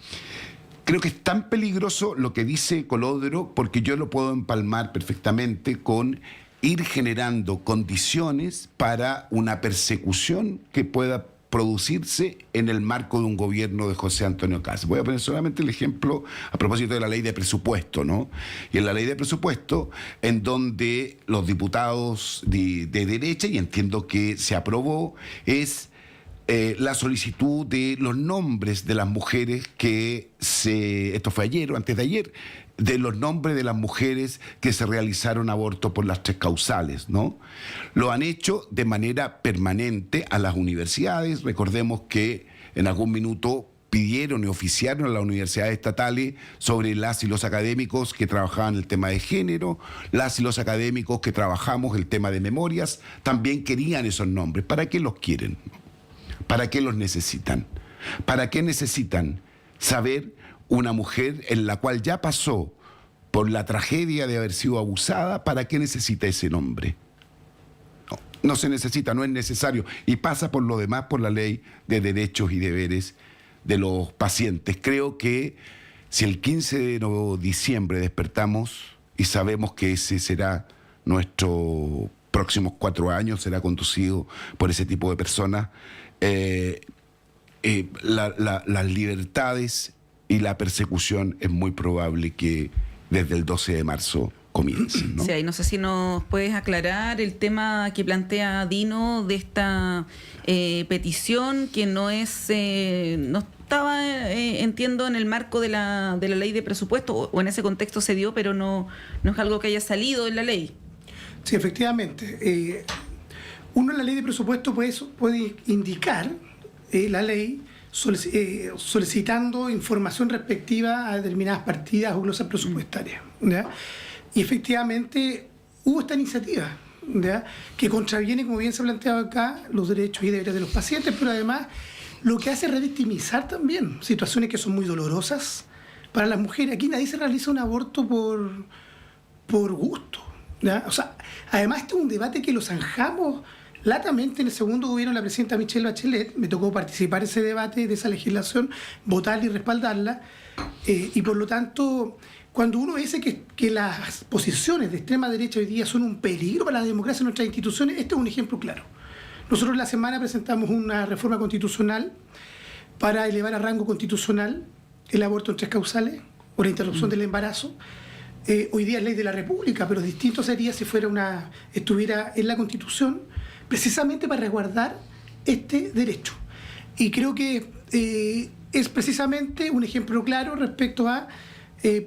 [SPEAKER 3] Creo que es tan peligroso lo que dice Colodro, porque yo lo puedo empalmar perfectamente con ir generando condiciones para una persecución que pueda producirse en el marco de un gobierno de José Antonio Kast. Voy a poner solamente el ejemplo a propósito de la ley de presupuesto, ¿no? Y en la ley de presupuesto, en donde los diputados de derecha, y entiendo que se aprobó, es la solicitud de los nombres de las mujeres esto fue ayer o antes de ayer, de los nombres de las mujeres que se realizaron aborto por las 3 causales, ¿no? Lo han hecho de manera permanente a las universidades. Recordemos que en algún minuto pidieron y oficiaron a las universidades estatales sobre las y los académicos que trabajaban el tema de género, las y los académicos que trabajamos el tema de memorias, también querían esos nombres. ¿Para qué los quieren? ¿Para qué los necesitan? ¿Para qué necesitan saber una mujer en la cual ya pasó por la tragedia de haber sido abusada? ¿Para qué necesita ese nombre? No se necesita, no es necesario. Y pasa por lo demás por la ley de derechos y deberes de los pacientes. Creo que si el 15 de diciembre despertamos y sabemos que ese será nuestro próximos 4 años, será conducido por ese tipo de personas, las libertades y la persecución es muy probable que desde el 12 de marzo comiencen, ¿no?
[SPEAKER 1] Sí, y no sé si nos puedes aclarar el tema que plantea Dino de esta petición que no estaba, entiendo, en el marco de la ley de presupuesto, o en ese contexto se dio, pero no es algo que haya salido en la ley.
[SPEAKER 2] Sí, efectivamente. Uno en la ley de presupuesto puede indicar la ley solicitando información respectiva a determinadas partidas o glosas presupuestarias, ¿ya? Y efectivamente hubo esta iniciativa, ¿ya?, que contraviene, como bien se ha planteado acá, los derechos y deberes de los pacientes, pero además lo que hace es revictimizar también situaciones que son muy dolorosas para las mujeres. Aquí nadie se realiza un aborto por gusto, ¿ya? O sea, además este es un debate que lo zanjamos latamente en el segundo gobierno de la presidenta Michelle Bachelet. Me tocó participar en ese debate, de esa legislación, votarla y respaldarla, y por lo tanto, cuando uno dice que las posiciones de extrema derecha hoy día son un peligro para la democracia en nuestras instituciones, este es un ejemplo claro. Nosotros la semana presentamos una reforma constitucional para elevar a rango constitucional el aborto en 3 causales o la interrupción del embarazo. Hoy día es ley de la República, pero distinto sería si estuviera en la Constitución, precisamente para resguardar este derecho. Y creo que es precisamente un ejemplo claro respecto a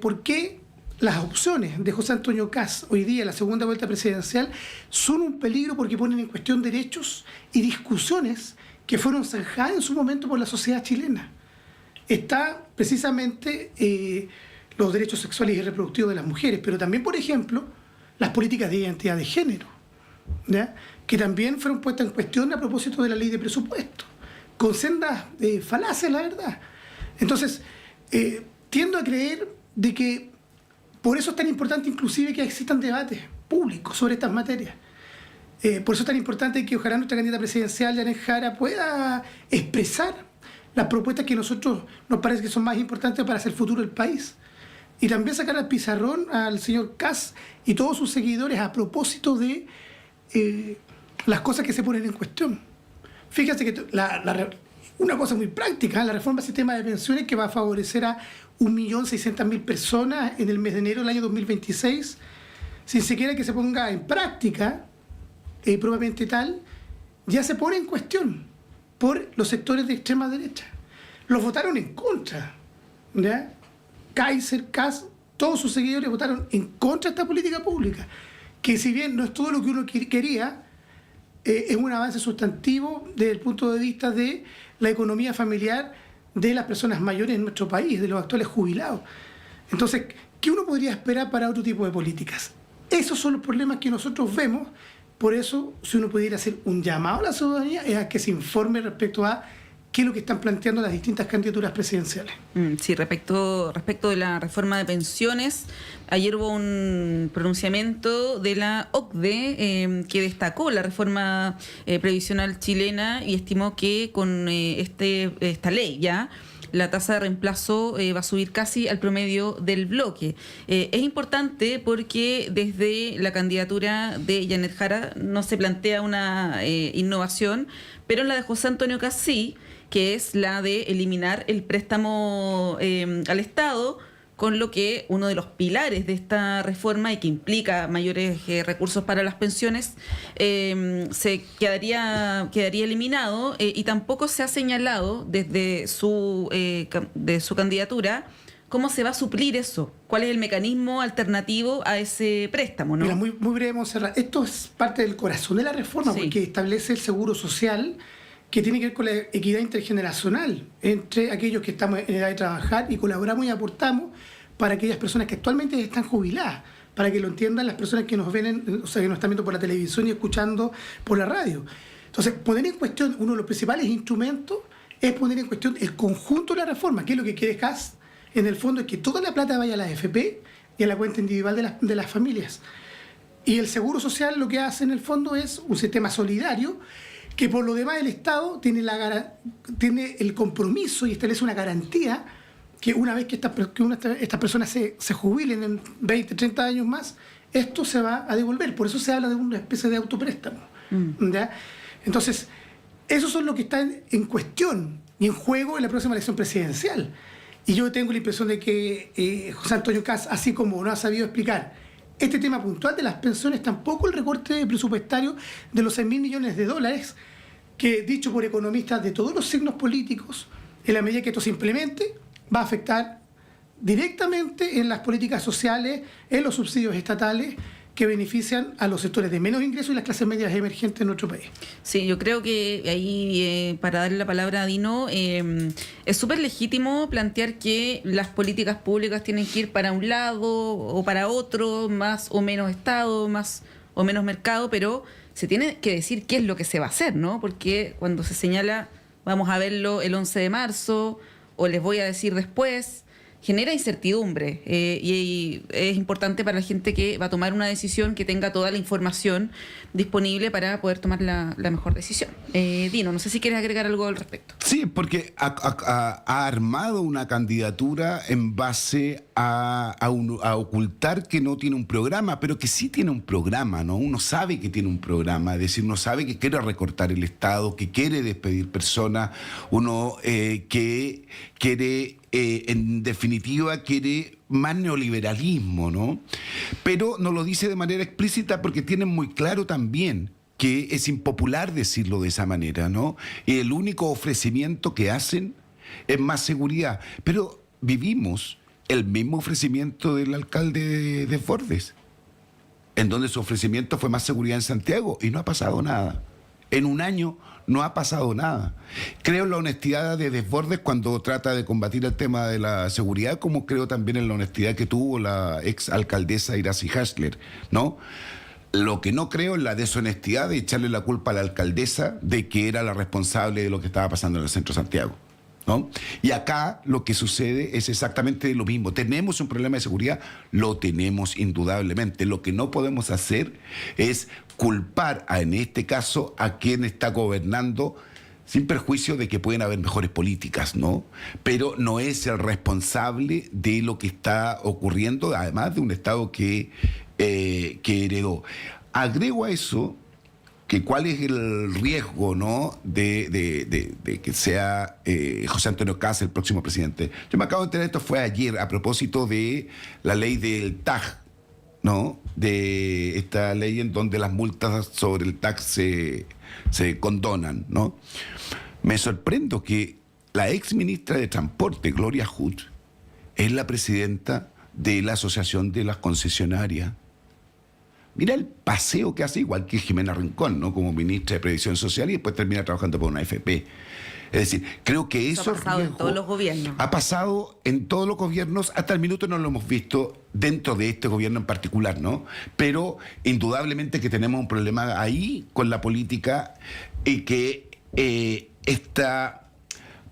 [SPEAKER 2] por qué las opciones de José Antonio Kast hoy día en la segunda vuelta presidencial son un peligro, porque ponen en cuestión derechos y discusiones que fueron zanjadas en su momento por la sociedad chilena. Está precisamente los derechos sexuales y reproductivos de las mujeres, pero también, por ejemplo, las políticas de identidad de género, ¿ya?, que también fueron puestas en cuestión a propósito de la ley de presupuesto, con sendas falacias, la verdad. Entonces, tiendo a creer de que por eso es tan importante inclusive que existan debates públicos sobre estas materias. Por eso es tan importante que ojalá nuestra candidata presidencial, Janet Jara, pueda expresar las propuestas que a nosotros nos parece que son más importantes para hacer el futuro del país. Y también sacar al pizarrón al señor Kast y todos sus seguidores a propósito de las cosas que se ponen en cuestión. Fíjense que una cosa muy práctica, la reforma del sistema de pensiones, que va a favorecer a 1.600.000 personas en el mes de enero del año 2026, sin siquiera que se ponga en práctica probablemente tal, ya se pone en cuestión por los sectores de extrema derecha. Los votaron en contra, ¿ya? Kaiser, Kast, todos sus seguidores votaron en contra de esta política pública, que si bien no es todo lo que uno quería, es un avance sustantivo desde el punto de vista de la economía familiar de las personas mayores en nuestro país, de los actuales jubilados. Entonces, ¿qué uno podría esperar para otro tipo de políticas? Esos son los problemas que nosotros vemos. Por eso, si uno pudiera hacer un llamado a la ciudadanía, es a que se informe respecto a qué es lo que están planteando las distintas candidaturas presidenciales.
[SPEAKER 1] Sí, respecto de la reforma de pensiones, ayer hubo un pronunciamiento de la OCDE que destacó la reforma previsional chilena y estimó que con esta ley ya la tasa de reemplazo va a subir casi al promedio del bloque. Es importante porque desde la candidatura de Janet Jara no se plantea una innovación, pero en la de José Antonio Kast sí, que es la de eliminar el préstamo al Estado, con lo que uno de los pilares de esta reforma y que implica mayores recursos para las pensiones se quedaría eliminado y tampoco se ha señalado desde de su candidatura cómo se va a suplir eso, cuál es el mecanismo alternativo a ese préstamo, ¿no?
[SPEAKER 2] Mira, muy breve, Montserrat. Esto es parte del corazón de la reforma, sí, porque establece el seguro social que tiene que ver con la equidad intergeneracional entre aquellos que estamos en edad de trabajar y colaboramos y aportamos para aquellas personas que actualmente están jubiladas, para que lo entiendan las personas que nos ven, o sea, que nos están viendo por la televisión y escuchando por la radio. Entonces, poner en cuestión, uno de los principales instrumentos es poner en cuestión el conjunto de la reforma, que es lo que quiere Kast, en el fondo, es que toda la plata vaya a la AFP y a la cuenta individual de las familias. Y el seguro social lo que hace en el fondo es un sistema solidario que por lo demás el Estado tiene el compromiso y establece una garantía que una vez que estas personas se jubilen en 20, 30 años más, esto se va a devolver. Por eso se habla de una especie de autopréstamo. ¿Ya? Entonces, esos son los que están en cuestión y en juego en la próxima elección presidencial. Y yo tengo la impresión de que José Antonio Kast, así como no ha sabido explicar este tema puntual de las pensiones, tampoco el recorte presupuestario de los 6.000 millones de dólares, que dicho por economistas de todos los signos políticos, en la medida que esto se implemente, va a afectar directamente en las políticas sociales, en los subsidios estatales que benefician a los sectores de menos ingresos y las clases medias emergentes en nuestro país.
[SPEAKER 1] Sí, yo creo que ahí, para darle la palabra a Dino, es súper legítimo plantear que las políticas públicas tienen que ir para un lado o para otro, más o menos Estado, más o menos mercado, pero se tiene que decir qué es lo que se va a hacer, ¿no? Porque cuando se señala, vamos a verlo el 11 de marzo, o les voy a decir después, genera incertidumbre y es importante para la gente que va a tomar una decisión que tenga toda la información disponible para poder tomar la mejor decisión. Dino, no sé si quieres agregar algo al respecto.
[SPEAKER 3] Sí, porque ha armado una candidatura en base a ocultar que no tiene un programa, pero que sí tiene un programa, ¿no? Uno sabe que tiene un programa, es decir, uno sabe que quiere recortar el Estado, que quiere despedir personas, uno que quiere... en definitiva quiere más neoliberalismo, ¿no? Pero no lo dice de manera explícita porque tienen muy claro también que es impopular decirlo de esa manera, ¿no? Y el único ofrecimiento que hacen es más seguridad. Pero vivimos el mismo ofrecimiento del alcalde de Bordes, en donde su ofrecimiento fue más seguridad en Santiago y no ha pasado nada. En un año no ha pasado nada. Creo en la honestidad de Desbordes cuando trata de combatir el tema de la seguridad, como creo también en la honestidad que tuvo la ex alcaldesa Iracy Hasler, ¿no? Lo que no creo es la deshonestidad de echarle la culpa a la alcaldesa de que era la responsable de lo que estaba pasando en el centro de Santiago, ¿no? Y acá lo que sucede es exactamente lo mismo. ¿Tenemos un problema de seguridad? Lo tenemos indudablemente. Lo que no podemos hacer es culpar, en este caso, a quien está gobernando, sin perjuicio de que pueden haber mejores políticas, ¿no? Pero no es el responsable de lo que está ocurriendo, además de un Estado que heredó. Agrego a eso que cuál es el riesgo, ¿no?, de que sea José Antonio Kast el próximo presidente. Yo me acabo de enterar, esto fue ayer, a propósito de la ley del TAG, ¿no?, de esta ley en donde las multas sobre el TAG se condonan, ¿no? Me sorprendo que la ex ministra de Transporte, Gloria Hood, es la presidenta de la Asociación de las Concesionarias. Mira el paseo que hace, igual que Jimena Rincón, ¿no?, como ministra de Previsión Social, y después termina trabajando por una AFP. Es decir, creo que eso
[SPEAKER 1] ha pasado en todos los gobiernos.
[SPEAKER 3] Ha pasado en todos los gobiernos, hasta el minuto no lo hemos visto dentro de este gobierno en particular, ¿no? Pero indudablemente que tenemos un problema ahí con la política y que esta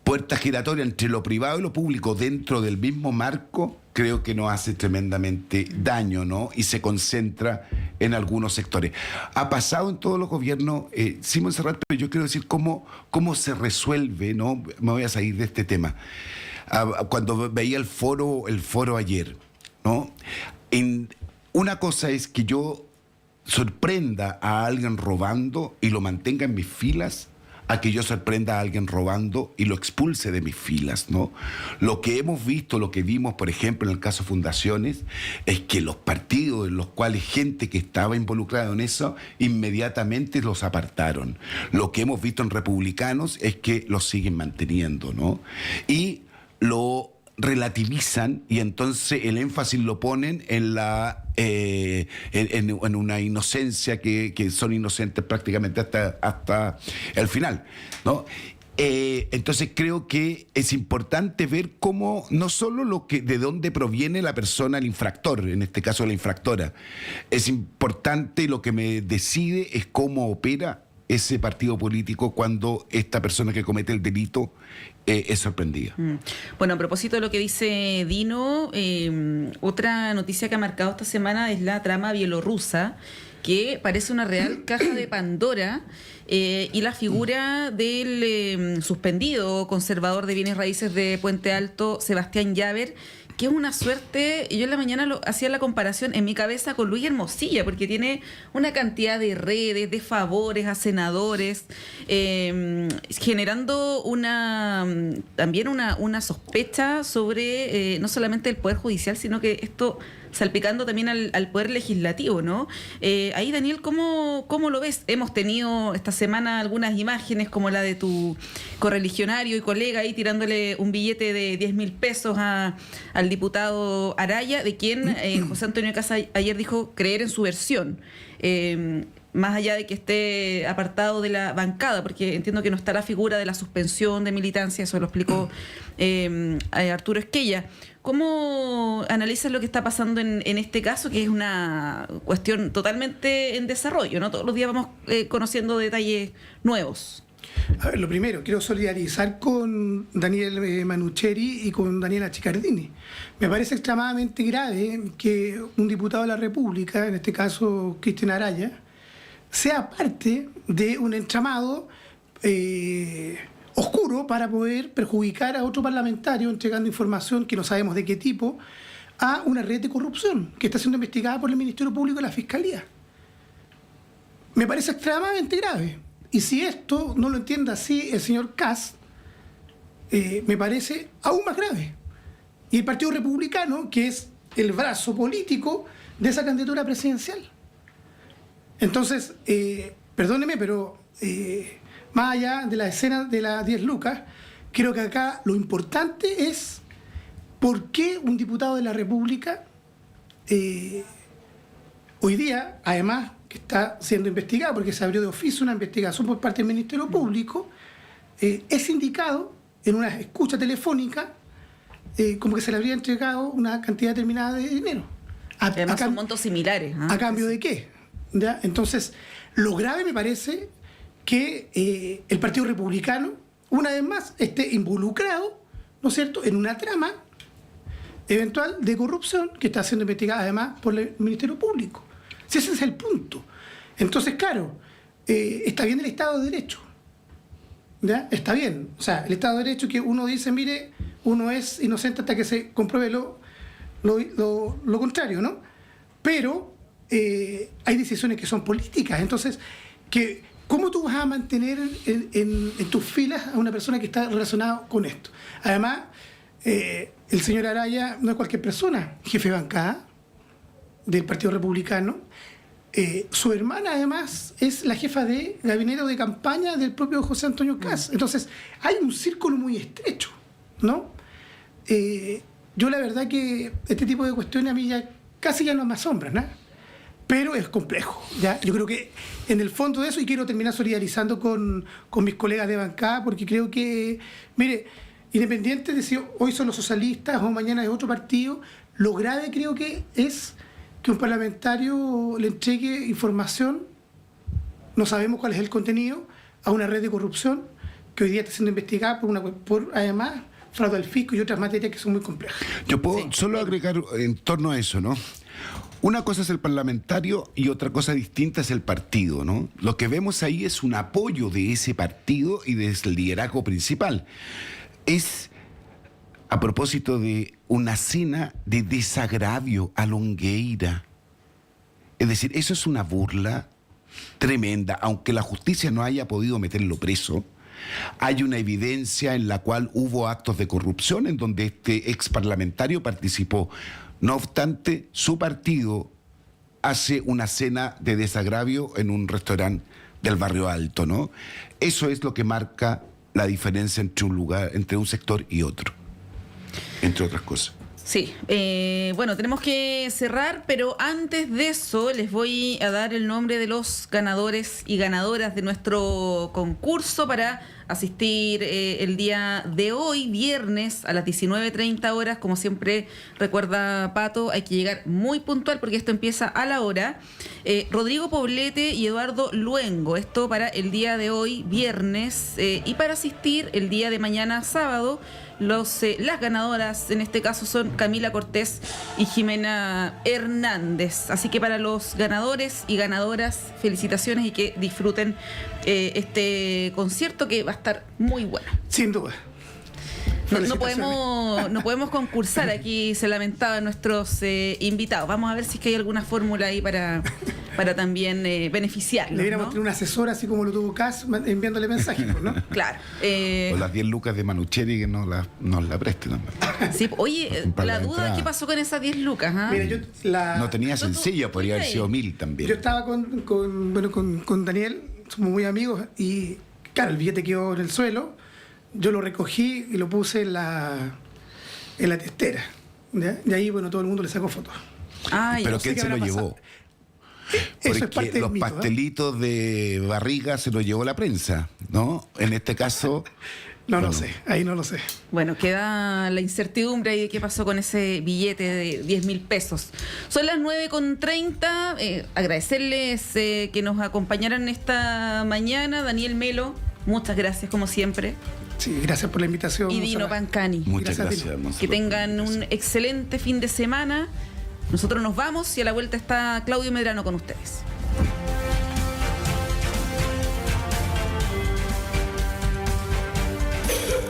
[SPEAKER 3] puerta giratoria entre lo privado y lo público dentro del mismo marco, creo que nos hace tremendamente daño, ¿no? Y se concentra en algunos sectores. Ha pasado en todos los gobiernos, sí, Montserrat, pero yo quiero decir cómo se resuelve, ¿no? Me voy a salir de este tema. Cuando veía el foro ayer, ¿no? Una cosa es que yo sorprenda a alguien robando y lo mantenga en mis filas, a que yo sorprenda a alguien robando y lo expulse de mis filas, ¿no? Lo que hemos visto, lo que vimos, por ejemplo, en el caso Fundaciones, es que los partidos en los cuales gente que estaba involucrada en eso, inmediatamente los apartaron. Lo que hemos visto en Republicanos es que los siguen manteniendo, ¿no? Y lo relativizan y entonces el énfasis lo ponen en en una inocencia que son inocentes prácticamente hasta el final, ¿no? Entonces creo que es importante ver cómo, no solo de dónde proviene la persona, el infractor, en este caso la infractora, es importante, lo que me decide es cómo opera ese partido político cuando esta persona que comete el delito es sorprendida.
[SPEAKER 1] Bueno, a propósito de lo que dice Dino, otra noticia que ha marcado esta semana es la trama bielorrusa, que parece una real caja de Pandora, y la figura del suspendido conservador de bienes raíces de Puente Alto, Sebastián Llaver, que es una suerte. Yo en la mañana hacía la comparación en mi cabeza con Luis Hermosilla, porque tiene una cantidad de redes, de favores a senadores, generando también una sospecha sobre no solamente el Poder Judicial, sino que esto salpicando también al Poder Legislativo, ¿no? Ahí, Daniel, ¿cómo lo ves? Hemos tenido esta semana algunas imágenes como la de tu correligionario y colega ahí tirándole un billete de 10.000 pesos al diputado Araya, de quien José Antonio Caz ayer dijo creer en su versión. Más allá de que esté apartado de la bancada, porque entiendo que no está la figura de la suspensión de militancia, eso lo explicó Arturo Esquella. ¿Cómo analizas lo que está pasando en este caso, que es una cuestión totalmente en desarrollo, ¿no? Todos los días vamos conociendo detalles nuevos.
[SPEAKER 2] A ver, lo primero, quiero solidarizar con Daniel Manucheri y con Daniela Chiccardini. Me parece extremadamente grave que un diputado de la República, en este caso Cristian Araya, sea parte de un entramado oscuro para poder perjudicar a otro parlamentario entregando información que no sabemos de qué tipo a una red de corrupción que está siendo investigada por el Ministerio Público y la Fiscalía. Me parece extremadamente grave. Y si esto no lo entiende así el señor Caz, me parece aún más grave. Y el Partido Republicano, que es el brazo político de esa candidatura presidencial. Entonces, perdóneme, pero más allá de la escena de las 10 lucas, creo que acá lo importante es por qué un diputado de la República hoy día, además que está siendo investigado, porque se abrió de oficio una investigación por parte del Ministerio Público, es indicado en una escucha telefónica como que se le habría entregado una cantidad determinada de dinero.
[SPEAKER 1] Además son montos similares.
[SPEAKER 2] ¿A cambio de qué? ¿Ya? Entonces, lo grave me parece que el Partido Republicano, una vez más, esté involucrado, ¿no es cierto?, en una trama eventual de corrupción que está siendo investigada además por el Ministerio Público. Si ese es el punto. Entonces, claro, está bien el Estado de Derecho. ¿Ya? Está bien. O sea, el Estado de Derecho que uno dice, mire, uno es inocente hasta que se compruebe lo contrario, ¿no? Pero hay decisiones que son políticas. Entonces, ¿cómo tú vas a mantener en tus filas a una persona que está relacionada con esto? Además, el señor Araya no es cualquier persona, jefe de bancada del Partido Republicano. Su hermana, además, es la jefa de gabinete de campaña del propio José Antonio Caz. Entonces, hay un círculo muy estrecho, ¿no? Yo la verdad que este tipo de cuestiones a mí casi ya no me asombran, ¿no? Pero es complejo, ¿ya? Yo creo que en el fondo de eso, y quiero terminar solidarizando con mis colegas de bancada, porque creo que, mire, independiente de si hoy son los socialistas o mañana es otro partido, lo grave creo que es que un parlamentario le entregue información, no sabemos cuál es el contenido, a una red de corrupción que hoy día está siendo investigada por además fraude al fisco y otras materias que son muy complejas.
[SPEAKER 3] Yo puedo solo agregar en torno a eso, ¿no? Una cosa es el parlamentario y otra cosa distinta es el partido, ¿no? Lo que vemos ahí es un apoyo de ese partido y del liderazgo principal. Es a propósito de una cena de desagravio a Longueira. Es decir, eso es una burla tremenda. Aunque la justicia no haya podido meterlo preso, hay una evidencia en la cual hubo actos de corrupción en donde este ex parlamentario participó. No obstante, su partido hace una cena de desagravio en un restaurante del Barrio Alto, ¿no? Eso es lo que marca la diferencia entre un sector y otro, entre otras cosas.
[SPEAKER 1] Sí, bueno, tenemos que cerrar, pero antes de eso les voy a dar el nombre de los ganadores y ganadoras de nuestro concurso para asistir el día de hoy, viernes, a las 19:30 horas. Como siempre recuerda Pato, hay que llegar muy puntual porque esto empieza a la hora. Rodrigo Poblete y Eduardo Luengo, esto para el día de hoy, viernes, y para asistir el día de mañana, sábado. Las ganadoras en este caso son Camila Cortés y Jimena Hernández. Así que para los ganadores y ganadoras, felicitaciones y que disfruten este concierto que va a estar muy bueno.
[SPEAKER 2] Sin duda.
[SPEAKER 1] No podemos concursar, aquí se lamentaban nuestros invitados. Vamos a ver si es que hay alguna fórmula ahí para también beneficiarlos.
[SPEAKER 2] Deberíamos
[SPEAKER 1] ¿no?
[SPEAKER 2] tener un asesor así como lo tuvo Kass enviándole mensajes, ¿no?
[SPEAKER 1] Claro.
[SPEAKER 3] O las 10 lucas de Manucheri que nos la presten.
[SPEAKER 1] Sí, oye, la duda, ¿qué pasó con esas 10 lucas? ¿Ah?
[SPEAKER 2] Mira,
[SPEAKER 3] no tenía sencilla, podría haber sido 1000 también.
[SPEAKER 2] Yo estaba con Daniel, somos muy amigos, y claro, el billete quedó en el suelo. Yo lo recogí y lo puse en la testera, ¿ya? Y ahí, bueno, todo el mundo le sacó fotos.
[SPEAKER 3] Pero ¿quién se lo llevó?
[SPEAKER 2] Eso es parte
[SPEAKER 3] los
[SPEAKER 2] del mito,
[SPEAKER 3] pastelitos de barriga se los llevó la prensa, ¿no? En este caso...
[SPEAKER 2] No sé, ahí no lo sé.
[SPEAKER 1] Bueno, queda la incertidumbre ahí de qué pasó con ese billete de 10.000 pesos. Son las 9:30. Agradecerles que nos acompañaran esta mañana. Daniel Melo, muchas gracias como siempre.
[SPEAKER 2] Sí, gracias por la invitación.
[SPEAKER 1] Y Dino Pancani.
[SPEAKER 3] Muchas gracias.
[SPEAKER 1] Que tengan un excelente fin de semana. Nosotros nos vamos y a la vuelta está Claudio Medrano con ustedes.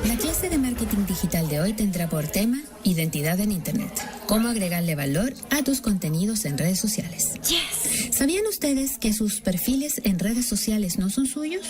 [SPEAKER 12] La clase de marketing digital de hoy tendrá por tema identidad en Internet. Cómo agregarle valor a tus contenidos en redes sociales. Yes. ¿Sabían ustedes que sus perfiles en redes sociales no son suyos?